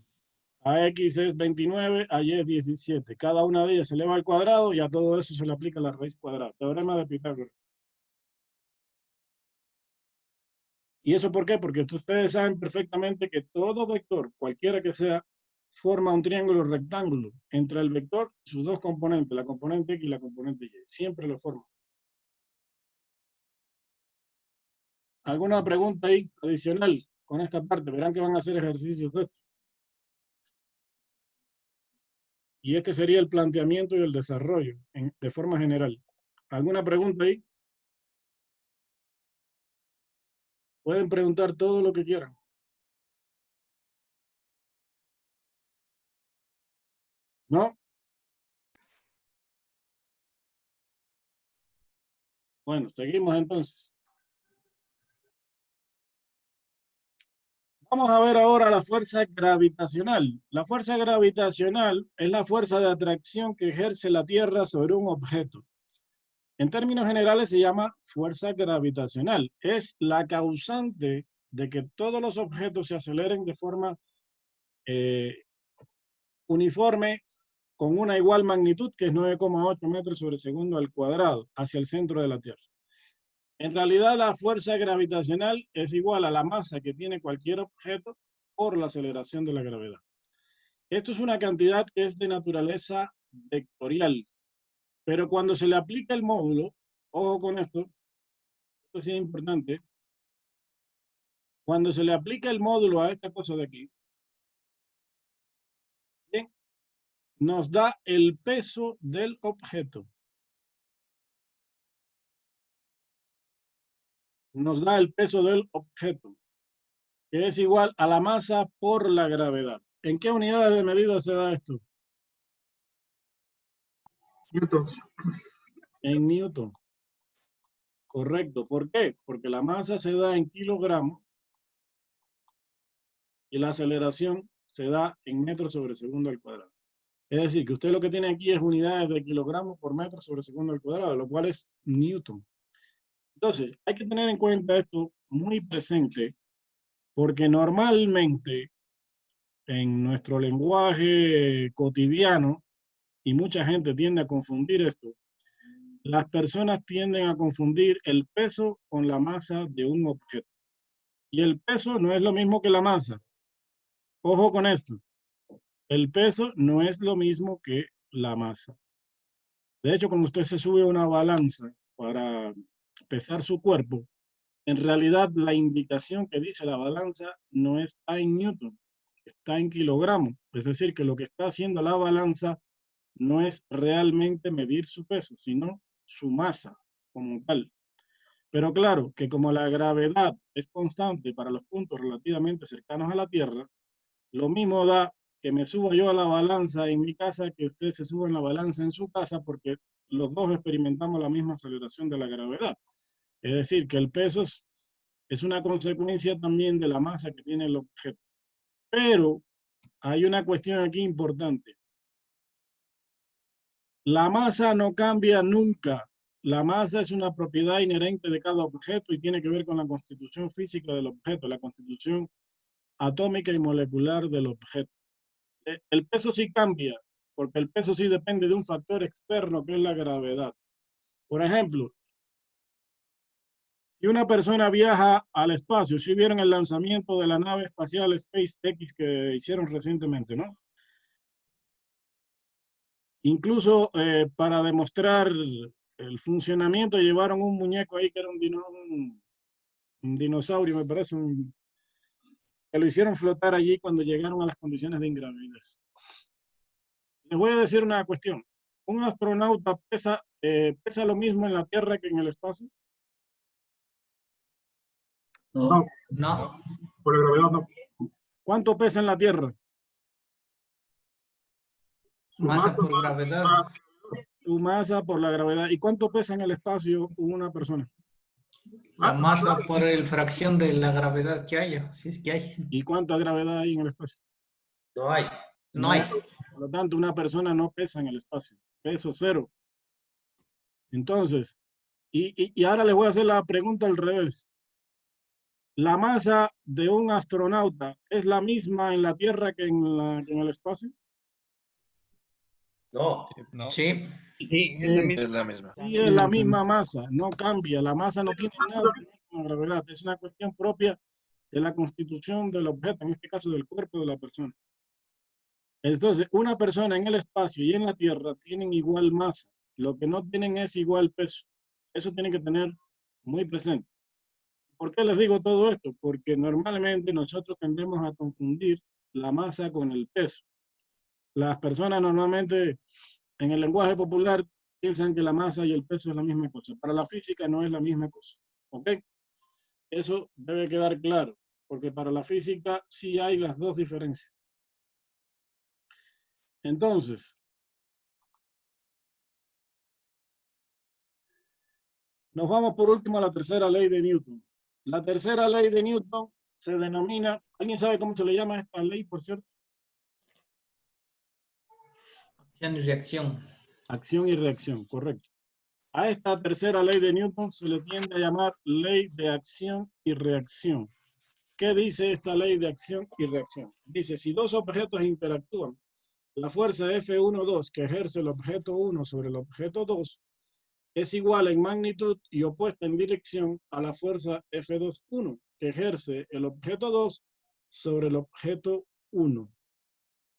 AX es 29, AY es 17. Cada una de ellas se eleva al cuadrado y a todo eso se le aplica la raíz cuadrada. Teorema de Pitágoras. ¿Y eso por qué? Porque ustedes saben perfectamente que todo vector, cualquiera que sea, forma un triángulo rectángulo entre el vector y sus dos componentes, la componente X y la componente Y. Siempre lo forman. ¿Alguna pregunta ahí adicional con esta parte? Verán que van a hacer ejercicios de esto. Y este sería el planteamiento y el desarrollo de forma general. ¿Alguna pregunta ahí? Pueden preguntar todo lo que quieran. ¿No? Bueno, seguimos entonces. Vamos a ver ahora la fuerza gravitacional. La fuerza gravitacional es la fuerza de atracción que ejerce la Tierra sobre un objeto. En términos generales se llama fuerza gravitacional. Es la causante de que todos los objetos se aceleren de forma uniforme con una igual magnitud, que es 9,8 metros sobre segundo al cuadrado, hacia el centro de la Tierra. En realidad, la fuerza gravitacional es igual a la masa que tiene cualquier objeto por la aceleración de la gravedad. Esto es una cantidad que es de naturaleza vectorial, pero cuando se le aplica el módulo, ojo con esto sí es importante, cuando se le aplica el módulo a esta cosa de aquí, ¿bien? Nos da el peso del objeto. Nos da el peso del objeto, que es igual a la masa por la gravedad. ¿En qué unidades de medida se da esto? Newtons. En Newton. Correcto. ¿Por qué? Porque la masa se da en kilogramos y la aceleración se da en metros sobre segundo al cuadrado. Es decir, que usted lo que tiene aquí es unidades de kilogramos por metro sobre segundo al cuadrado, lo cual es Newton. Entonces, hay que tener en cuenta esto muy presente, porque normalmente en nuestro lenguaje cotidiano, y mucha gente tiende a confundir esto, las personas tienden a confundir el peso con la masa de un objeto. Y el peso no es lo mismo que la masa. Ojo con esto. El peso no es lo mismo que la masa. De hecho, cuando usted se sube a una balanza para pesar su cuerpo, en realidad la indicación que dice la balanza no está en Newton, está en kilogramos. Es decir, que lo que está haciendo la balanza no es realmente medir su peso, sino su masa como tal. Pero claro, que como la gravedad es constante para los puntos relativamente cercanos a la Tierra, lo mismo da que me suba yo a la balanza en mi casa que usted se suba en la balanza en su casa, porque los dos experimentamos la misma aceleración de la gravedad. Es decir, que el peso es una consecuencia también de la masa que tiene el objeto. Pero hay una cuestión aquí importante. La masa no cambia nunca. La masa es una propiedad inherente de cada objeto y tiene que ver con la constitución física del objeto, la constitución atómica y molecular del objeto. El peso sí cambia, porque el peso sí depende de un factor externo que es la gravedad. Por ejemplo, si una persona viaja al espacio, si vieron el lanzamiento de la nave espacial SpaceX que hicieron recientemente, ¿no? Incluso para demostrar el funcionamiento llevaron un muñeco ahí que era un dinosaurio, me parece, que lo hicieron flotar allí cuando llegaron a las condiciones de ingravidez. Les voy a decir una cuestión. ¿Un astronauta pesa lo mismo en la Tierra que en el espacio? No. No. Por la gravedad no. ¿Cuánto pesa en la Tierra? Masa por gravedad. Su masa por la gravedad. ¿Y cuánto pesa en el espacio una persona? La masa por el fracción de la gravedad que haya, si es que hay. ¿Y cuánta gravedad hay en el espacio? No hay. No hay. Por lo tanto, una persona no pesa en el espacio. Peso cero. Entonces, y ahora les voy a hacer la pregunta al revés. ¿La masa de un astronauta es la misma en la Tierra que en el espacio? No. No. Sí. Sí, Es la misma. Sí, es la misma masa, no cambia. La masa no tiene nada que ver con la gravedad. Es una cuestión propia de la constitución del objeto, en este caso del cuerpo de la persona. Entonces, una persona en el espacio y en la Tierra tienen igual masa. Lo que no tienen es igual peso. Eso tienen que tener muy presente. ¿Por qué les digo todo esto? Porque normalmente nosotros tendemos a confundir la masa con el peso. Las personas normalmente en el lenguaje popular piensan que la masa y el peso es la misma cosa. Para la física no es la misma cosa. ¿Ok? Eso debe quedar claro, porque para la física sí hay las dos diferencias. Entonces, nos vamos por último a la tercera ley de Newton. La tercera ley de Newton se denomina, ¿alguien sabe cómo se le llama a esta ley, por cierto? Acción y reacción. Acción y reacción, correcto. A esta tercera ley de Newton se le tiende a llamar ley de acción y reacción. ¿Qué dice esta ley de acción y reacción? Dice, si dos objetos interactúan, la fuerza F1,2 que ejerce el objeto 1 sobre el objeto 2 es igual en magnitud y opuesta en dirección a la fuerza F2,1 que ejerce el objeto 2 sobre el objeto 1.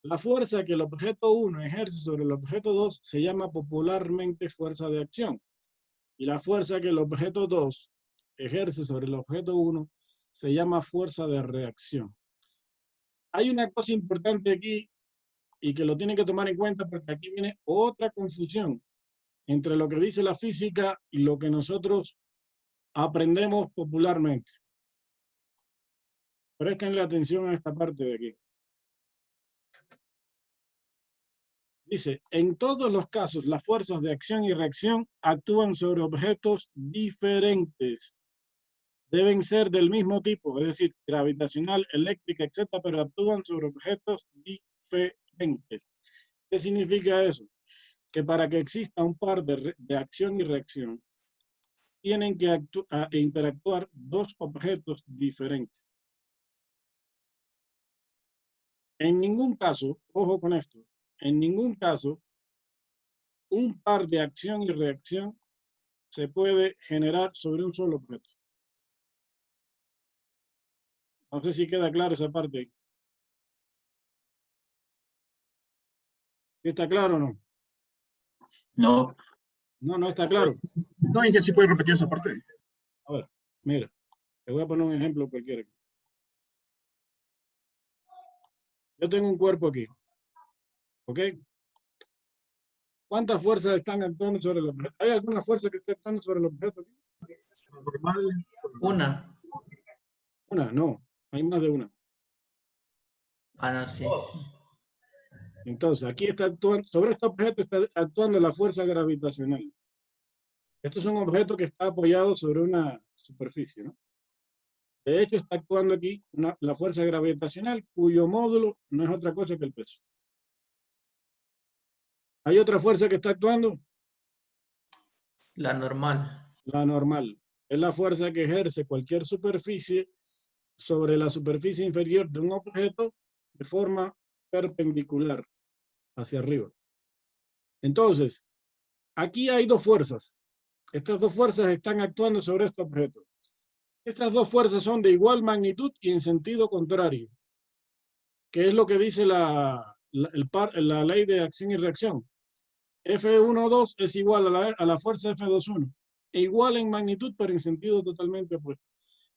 La fuerza que el objeto 1 ejerce sobre el objeto 2 se llama popularmente fuerza de acción. Y la fuerza que el objeto 2 ejerce sobre el objeto 1 se llama fuerza de reacción. Hay una cosa importante aquí y que lo tienen que tomar en cuenta porque aquí viene otra confusión entre lo que dice la física y lo que nosotros aprendemos popularmente. Prestenle atención a esta parte de aquí. Dice, en todos los casos, las fuerzas de acción y reacción actúan sobre objetos diferentes. Deben ser del mismo tipo, es decir, gravitacional, eléctrica, etc., pero actúan sobre objetos diferentes. ¿Qué significa eso? Que para que exista un par de acción y reacción, tienen que interactuar dos objetos diferentes. En ningún caso, ojo con esto, en ningún caso, un par de acción y reacción se puede generar sobre un solo objeto. No sé si queda clara esa parte. ¿Sí está claro o no? No. No, no está claro. No, Inge, sí puede repetir esa parte. A ver, mira, te voy a poner un ejemplo cualquiera. Yo tengo un cuerpo aquí. ¿Ok? ¿Cuántas fuerzas están actuando sobre el objeto? ¿Hay alguna fuerza que esté actuando sobre el objeto aquí? Una. Una, no. Hay más de una. Ah, no, sí. Entonces, aquí está actuando, sobre este objeto está actuando la fuerza gravitacional. Esto es un objeto que está apoyado sobre una superficie, ¿no? De hecho, está actuando aquí la fuerza gravitacional, cuyo módulo no es otra cosa que el peso. ¿Hay otra fuerza que está actuando? La normal. La normal. Es la fuerza que ejerce cualquier superficie sobre la superficie inferior de un objeto de forma perpendicular hacia arriba. Entonces, aquí hay dos fuerzas. Estas dos fuerzas están actuando sobre este objeto. Estas dos fuerzas son de igual magnitud y en sentido contrario, que es lo que dice la ley de acción y reacción. F1,2 es igual a la fuerza F2,1, e igual en magnitud pero en sentido totalmente opuesto.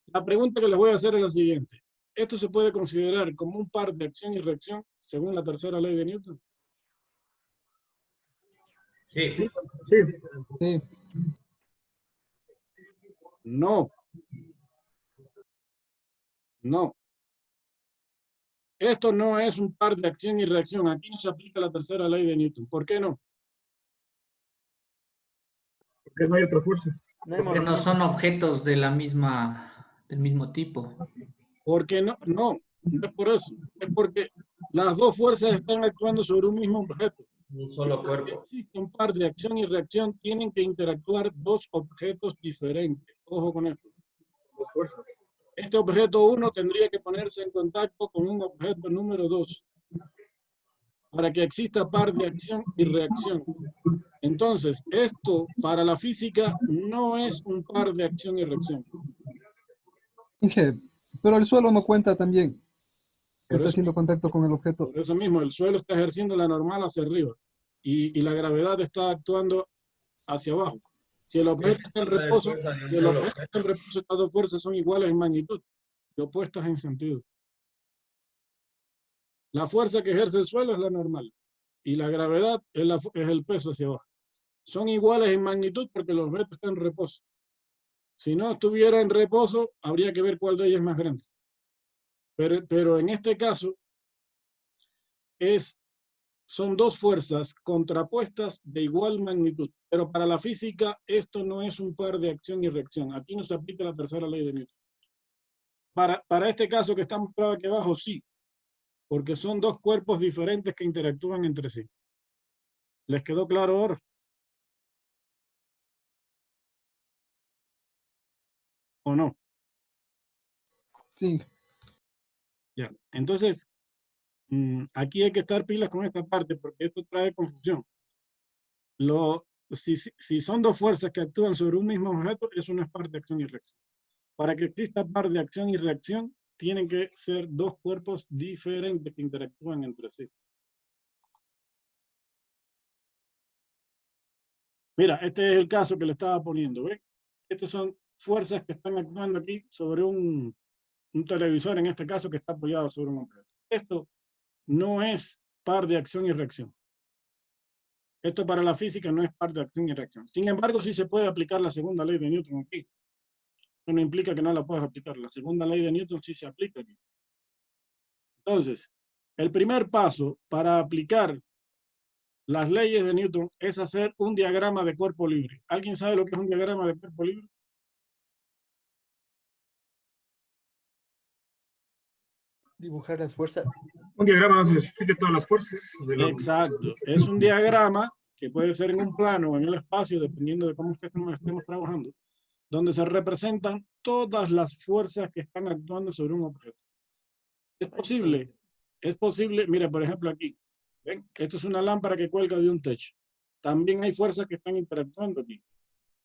La pregunta que les voy a hacer es la siguiente. ¿Esto se puede considerar como un par de acción y reacción según la tercera ley de Newton? Sí. Sí. No. No. Esto no es un par de acción y reacción. Aquí no se aplica la tercera ley de Newton. ¿Por qué no? Porque no hay otra fuerza. Porque no son objetos de la del mismo tipo. Porque no es por eso. Es porque las dos fuerzas están actuando sobre un mismo objeto. Un solo cuerpo. Si existe un par de acción y reacción, tienen que interactuar dos objetos diferentes. Ojo con esto. Dos fuerzas. Este objeto 1 tendría que ponerse en contacto con un objeto número 2 para que exista par de acción y reacción. Entonces, esto para la física no es un par de acción y reacción. Inge, pero el suelo no cuenta también. Que Por está eso- haciendo contacto con el objeto. Por eso mismo, el suelo está ejerciendo la normal hacia arriba y la gravedad está actuando hacia abajo. Si el objeto está en reposo, estas dos fuerzas son iguales en magnitud y opuestas en sentido. La fuerza que ejerce el suelo es la normal y la gravedad es el peso hacia abajo. Son iguales en magnitud porque el objeto está en reposo. Si no estuviera en reposo, habría que ver cuál de ellas es más grande. Pero en este caso, son dos fuerzas contrapuestas de igual magnitud. Pero para la física, esto no es un par de acción y reacción. Aquí no se aplica la tercera ley de Newton. Para este caso que está mostrado aquí abajo, sí. Porque son dos cuerpos diferentes que interactúan entre sí. ¿Les quedó claro ahora? ¿O no? Sí. Ya. Entonces, aquí hay que estar pilas con esta parte porque esto trae confusión. Si son dos fuerzas que actúan sobre un mismo objeto, eso no es par de acción y reacción. Para que exista par de acción y reacción, tienen que ser dos cuerpos diferentes que interactúan entre sí. Mira, este es el caso que le estaba poniendo, ¿ven? Estas son fuerzas que están actuando aquí sobre un televisor, en este caso, que está apoyado sobre un objeto. Esto no es par de acción y reacción. Esto para la física no es par de acción y reacción. Sin embargo, sí se puede aplicar la segunda ley de Newton aquí. Eso no implica que no la puedas aplicar. La segunda ley de Newton sí se aplica aquí. Entonces, el primer paso para aplicar las leyes de Newton es hacer un diagrama de cuerpo libre. ¿Alguien sabe lo que es un diagrama de cuerpo libre? Dibujar las fuerzas. Un diagrama donde se explique todas las fuerzas. Exacto. Es un diagrama que puede ser en un plano o en el espacio, dependiendo de cómo estemos trabajando, donde se representan todas las fuerzas que están actuando sobre un objeto. Es posible, mira, por ejemplo aquí, ¿ven? Esto es una lámpara que cuelga de un techo. También hay fuerzas que están interactuando aquí.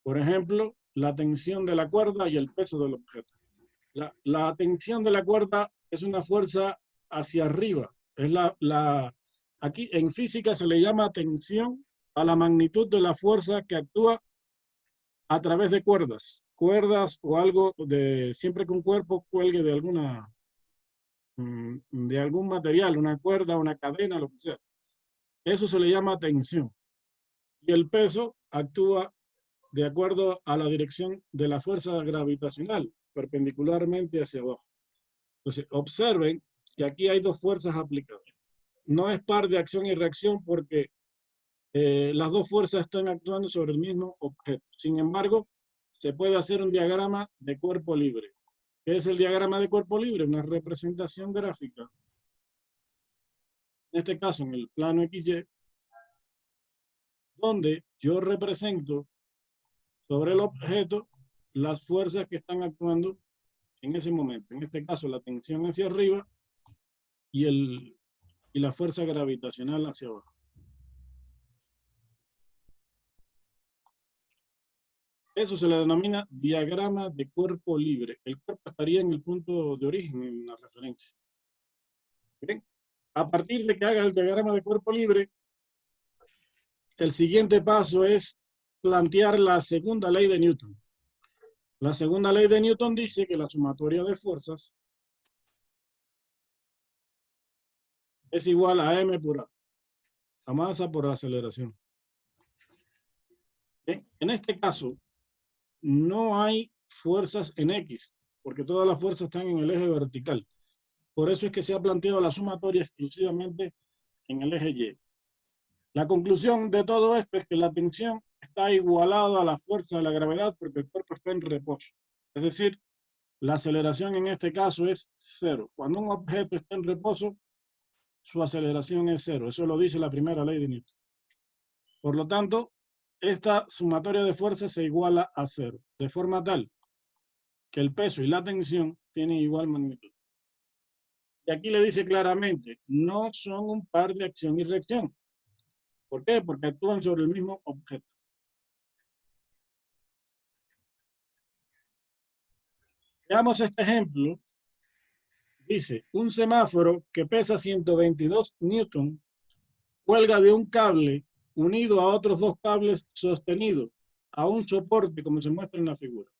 Por ejemplo, la tensión de la cuerda y el peso del objeto. La tensión de la cuerda es una fuerza hacia arriba. Es aquí en física se le llama tensión a la magnitud de la fuerza que actúa a través de cuerdas. Cuerdas o algo siempre que un cuerpo cuelgue de algún material, una cuerda, una cadena, lo que sea. Eso se le llama tensión. Y el peso actúa de acuerdo a la dirección de la fuerza gravitacional, perpendicularmente hacia abajo. Entonces, observen que aquí hay dos fuerzas aplicadas. No es par de acción y reacción porque las dos fuerzas están actuando sobre el mismo objeto. Sin embargo, se puede hacer un diagrama de cuerpo libre. ¿Qué es el diagrama de cuerpo libre? Una representación gráfica. En este caso, en el plano XY, donde yo represento sobre el objeto las fuerzas que están actuando en ese momento. En este caso, la tensión hacia arriba y la fuerza gravitacional hacia abajo. Eso se le denomina diagrama de cuerpo libre. El cuerpo estaría en el punto de origen, en la referencia. ¿Bien? A partir de que haga el diagrama de cuerpo libre, el siguiente paso es plantear la segunda ley de Newton. La segunda ley de Newton dice que la sumatoria de fuerzas es igual a m por a. La masa por aceleración. Bien, en este caso, no hay fuerzas en X, porque todas las fuerzas están en el eje vertical. Por eso es que se ha planteado la sumatoria exclusivamente en el eje Y. La conclusión de todo esto es que la tensión está igualada a la fuerza de la gravedad porque el cuerpo está en reposo. Es decir, la aceleración en este caso es 0. Cuando un objeto está en reposo, su aceleración es 0. Eso lo dice la primera ley de Newton. Por lo tanto, esta sumatoria de fuerzas se iguala a 0, de forma tal que el peso y la tensión tienen igual magnitud. Y aquí le dice claramente, no son un par de acción y reacción. ¿Por qué? Porque actúan sobre el mismo objeto. Veamos este ejemplo. Dice, un semáforo que pesa 122 newton cuelga de un cable unido a otros dos cables sostenidos a un soporte como se muestra en la figura.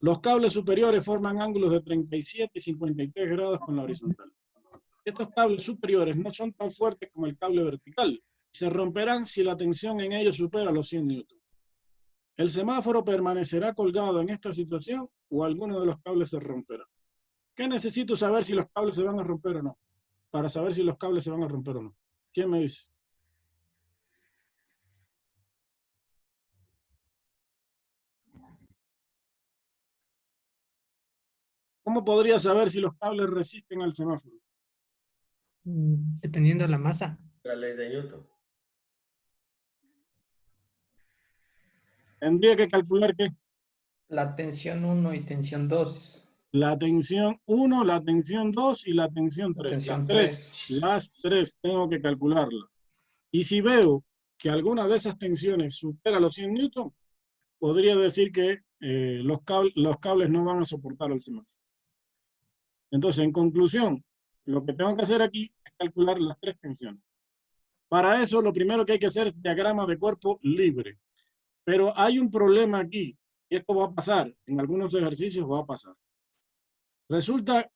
Los cables superiores forman ángulos de 37 y 53 grados con la horizontal. Estos cables superiores no son tan fuertes como el cable vertical. Se romperán si la tensión en ellos supera los 100 newton. ¿El semáforo permanecerá colgado en esta situación o alguno de los cables se romperá? ¿Qué necesito saber si los cables se van a romper o no? Para saber si los cables se van a romper o no. ¿Quién me dice? ¿Cómo podría saber si los cables resisten al semáforo? Dependiendo de la masa. La ley de Newton. Tendría que calcular ¿qué? La tensión 1 y tensión 2. La tensión 1, la tensión 2 y la tensión 3. Tensión Las tres tengo que calcularla. Y si veo que alguna de esas tensiones supera los 100 newton, podría decir que los cables no van a soportar el semáforo. Entonces, en conclusión, lo que tengo que hacer aquí es calcular las tres tensiones. Para eso, lo primero que hay que hacer es diagrama de cuerpo libre. Pero hay un problema aquí, y esto va a pasar, en algunos ejercicios va a pasar. Resulta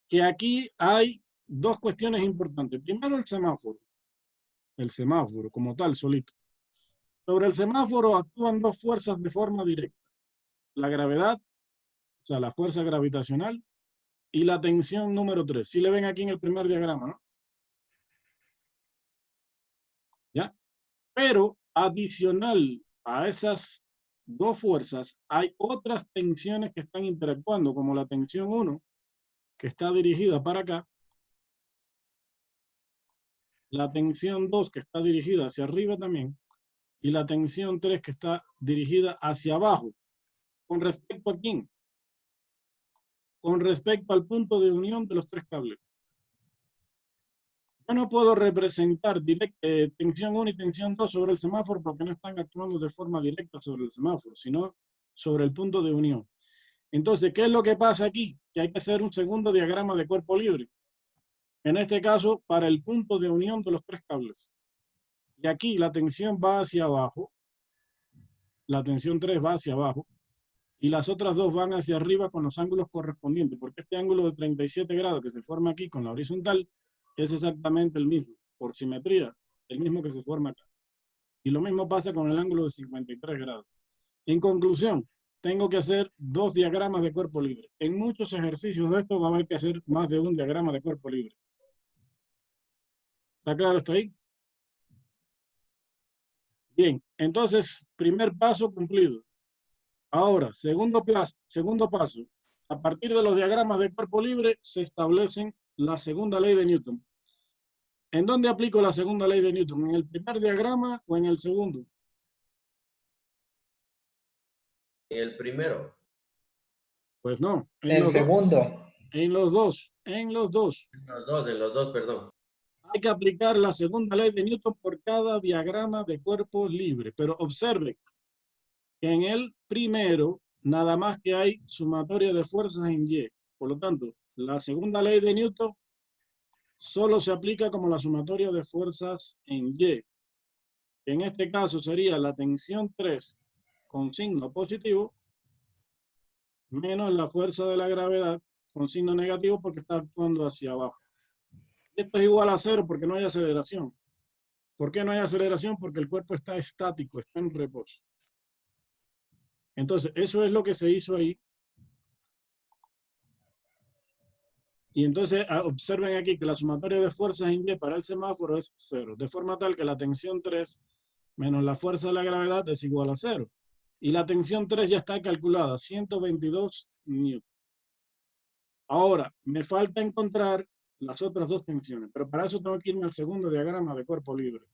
que aquí hay dos cuestiones importantes. Primero, el semáforo como tal, solito. Sobre el semáforo actúan dos fuerzas de forma directa. La gravedad, o sea, la fuerza gravitacional, y la tensión número 3. Si le ven aquí en el primer diagrama, ¿no? ¿Ya? Pero adicional a esas dos fuerzas, hay otras tensiones que están interactuando, como la tensión 1, que está dirigida para acá, la tensión 2, que está dirigida hacia arriba también, y la tensión 3, que está dirigida hacia abajo. ¿Con respecto a quién? Con respecto al punto de unión de los tres cables. Yo no puedo representar tensión 1 y tensión 2 sobre el semáforo porque no están actuando de forma directa sobre el semáforo, sino sobre el punto de unión. Entonces, ¿qué es lo que pasa aquí? Que hay que hacer un segundo diagrama de cuerpo libre. En este caso, para el punto de unión de los tres cables. Y aquí la tensión va hacia abajo, la tensión 3 va hacia abajo, y las otras dos van hacia arriba con los ángulos correspondientes, porque este ángulo de 37 grados que se forma aquí con la horizontal es exactamente el mismo, por simetría, el mismo que se forma acá. Y lo mismo pasa con el ángulo de 53 grados. En conclusión, tengo que hacer dos diagramas de cuerpo libre. En muchos ejercicios de esto va a haber que hacer más de un diagrama de cuerpo libre. ¿Está claro hasta ahí? Bien, entonces, primer paso cumplido. Ahora, segundo paso. A partir de los diagramas de cuerpo libre se establecen la segunda ley de Newton. ¿En dónde aplico la segunda ley de Newton? ¿En el primer diagrama o en el segundo? El primero. Pues no. El segundo. En los dos. En los dos, perdón. Hay que aplicar la segunda ley de Newton por cada diagrama de cuerpo libre. Pero observe que en el primero nada más que hay sumatoria de fuerzas en Y. Por lo tanto, la segunda ley de Newton solo se aplica como la sumatoria de fuerzas en Y. En este caso sería la tensión 3 con signo positivo menos la fuerza de la gravedad con signo negativo porque está actuando hacia abajo. Esto es igual a 0 porque no hay aceleración. ¿Por qué no hay aceleración? Porque el cuerpo está estático, está en reposo. Entonces, eso es lo que se hizo ahí. Y entonces observen aquí que la sumatoria de fuerzas en Y para el semáforo es 0, de forma tal que la tensión 3 menos la fuerza de la gravedad es igual a 0. Y la tensión 3 ya está calculada, 122 newton. Ahora, me falta encontrar las otras dos tensiones, pero para eso tengo que irme al segundo diagrama de cuerpo libre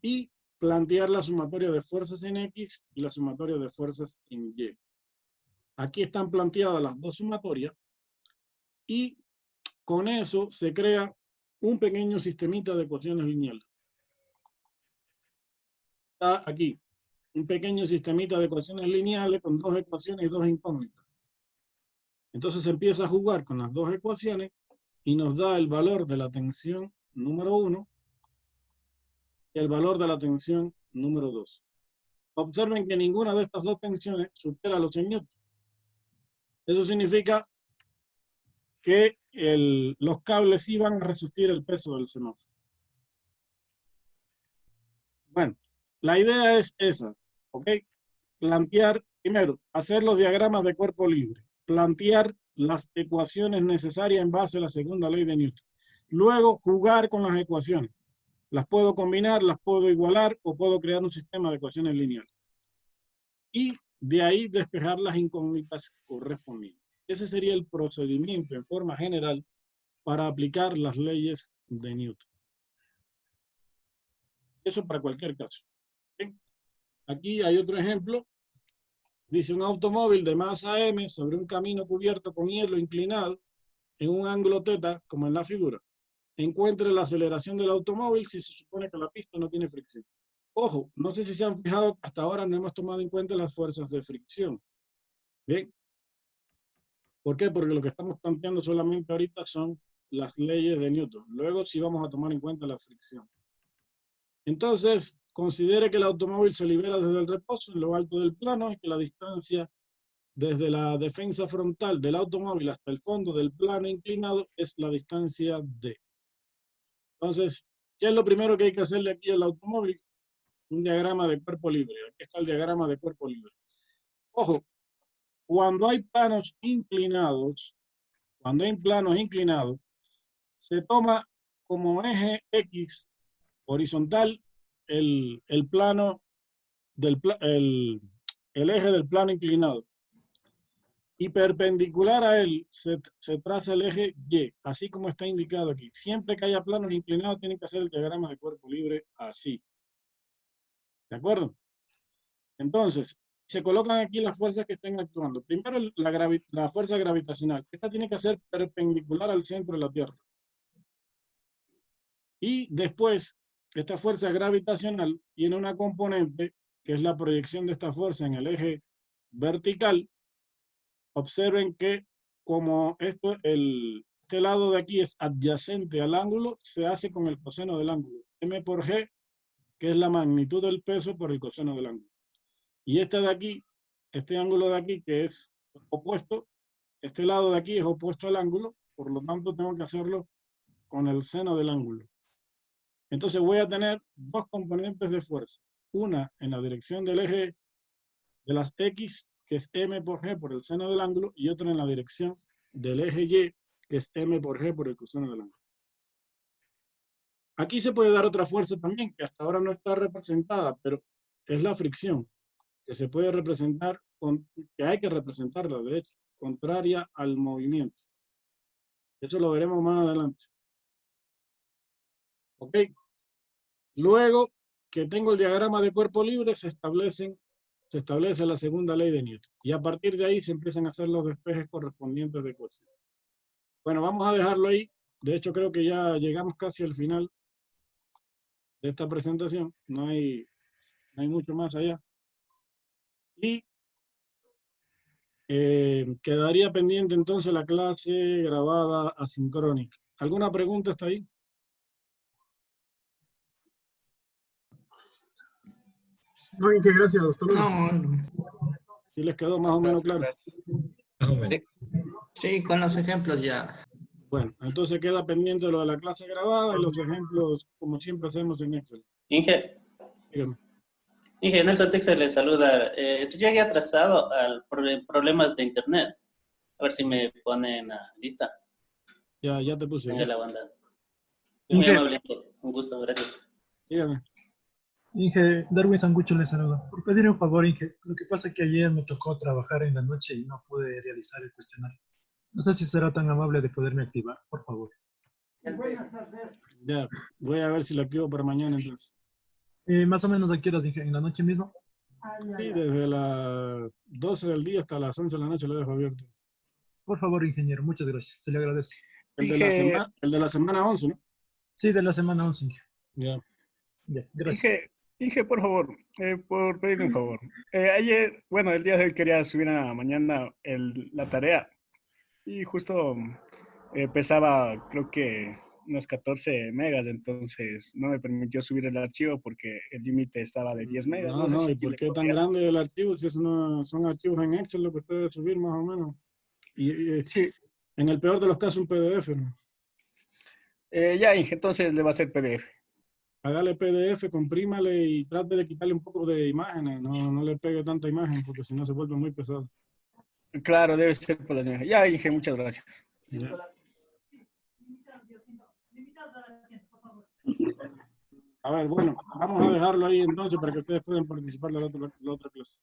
y plantear la sumatoria de fuerzas en X y la sumatoria de fuerzas en Y. Aquí están planteadas las dos sumatorias y con eso se crea un pequeño sistemita de ecuaciones lineales. Está aquí, un pequeño sistemita de ecuaciones lineales con dos ecuaciones y dos incógnitas. Entonces se empieza a jugar con las dos ecuaciones y nos da el valor de la tensión número 1 y el valor de la tensión número 2. Observen que ninguna de estas dos tensiones supera los 100 newton. Eso significa que los cables sí van a resistir el peso del semáforo. Bueno, la idea es esa, ¿ok? Plantear, primero, hacer los diagramas de cuerpo libre, plantear las ecuaciones necesarias en base a la segunda ley de Newton. Luego, jugar con las ecuaciones. Las puedo combinar, las puedo igualar o puedo crear un sistema de ecuaciones lineales. Y de ahí despejar las incógnitas correspondientes. Ese sería el procedimiento en forma general para aplicar las leyes de Newton. Eso para cualquier caso. ¿Bien? Aquí hay otro ejemplo. Dice un automóvil de masa M sobre un camino cubierto con hielo inclinado en un ángulo θ, como en la figura. Encuentre la aceleración del automóvil si se supone que la pista no tiene fricción. Ojo, no sé si se han fijado, hasta ahora no hemos tomado en cuenta las fuerzas de fricción. Bien. ¿Por qué? Porque lo que estamos planteando solamente ahorita son las leyes de Newton. Luego sí vamos a tomar en cuenta la fricción. Entonces, considere que el automóvil se libera desde el reposo en lo alto del plano y que la distancia desde la defensa frontal del automóvil hasta el fondo del plano inclinado es la distancia D. Entonces, ¿qué es lo primero que hay que hacerle aquí al automóvil? Un diagrama de cuerpo libre. Aquí está el diagrama de cuerpo libre. Ojo, cuando hay planos inclinados, se toma como eje X horizontal el plano el eje del plano inclinado. Y perpendicular a él se traza el eje Y, así como está indicado aquí. Siempre que haya planos inclinados, tienen que hacer el diagrama de cuerpo libre así. ¿De acuerdo? Entonces, se colocan aquí las fuerzas que estén actuando. Primero, la fuerza gravitacional. Esta tiene que ser perpendicular al centro de la Tierra. Y después, esta fuerza gravitacional tiene una componente que es la proyección de esta fuerza en el eje vertical. Observen que como este lado de aquí es adyacente al ángulo, se hace con el coseno del ángulo. M por G, que es la magnitud del peso por el coseno del ángulo. Y este de aquí, este ángulo de aquí que es opuesto, este lado de aquí es opuesto al ángulo, por lo tanto tengo que hacerlo con el seno del ángulo. Entonces voy a tener dos componentes de fuerza. Una en la dirección del eje de las X, que es M por G por el seno del ángulo, y otra en la dirección del eje Y, que es M por G por el coseno del ángulo. Aquí se puede dar otra fuerza también, que hasta ahora no está representada, pero es la fricción, que se puede representar, que hay que representarla, de hecho, contraria al movimiento. Eso lo veremos más adelante. ¿Ok? Luego que tengo el diagrama de cuerpo libre, se establece la segunda ley de Newton. Y a partir de ahí se empiezan a hacer los despejes correspondientes de ecuación. Bueno, vamos a dejarlo ahí. De hecho, creo que ya llegamos casi al final de esta presentación. No hay mucho más allá. Y quedaría pendiente entonces la clase grabada asincrónica. ¿Alguna pregunta hasta ahí? No, Inge, gracias. Hasta luego. ¿Sí les quedó más o menos claro? Sí, con los ejemplos ya Bueno, entonces queda pendiente lo de la clase grabada y los ejemplos, como siempre hacemos en Excel. Inge, Dígame. Inge, Nelson Texel le saluda. Yo llegué atrasado por problemas de internet. A ver si me ponen lista. Ya te puse. Venga, la banda. Inge. Muy amable, un gusto, gracias. Dígame. Inge, Darwin Sangucho le saluda. Por pedir un favor, Inge, lo que pasa es que ayer me tocó trabajar en la noche y no pude realizar el cuestionario. No sé si será tan amable de poderme activar, por favor. Ya, voy a ver si lo activo para mañana entonces. Más o menos a qué horas, Inge, ¿en la noche mismo? Sí, desde las 12 del día hasta las 11 de la noche lo dejo abierto. Por favor, ingeniero, muchas gracias, se le agradece. El de la semana 11, ¿no? Sí, de la semana 11, Inge. Ya. Ya, gracias. Inge, por favor, por pedirme un favor. Ayer, bueno, el día de hoy quería subir a mañana la tarea y justo pesaba, creo que unos 14 megas, entonces no me permitió subir el archivo porque el límite estaba de 10 megas. No, sé si ¿y aquí por le qué tan podría- grande el archivo? Si son archivos en Excel lo que usted debe subir más o menos. Y Sí. en el peor de los casos un PDF, ¿no? Ya, Inge, entonces le va a hacer PDF. Hágale PDF, comprímale y trate de quitarle un poco de imágenes. No le pegue tanta imagen porque si no se vuelve muy pesado. Claro, debe ser por las imágenes. Ya, Inge, muchas gracias. Ya. A ver, bueno, vamos a dejarlo ahí entonces para que ustedes puedan participar de la otra clase.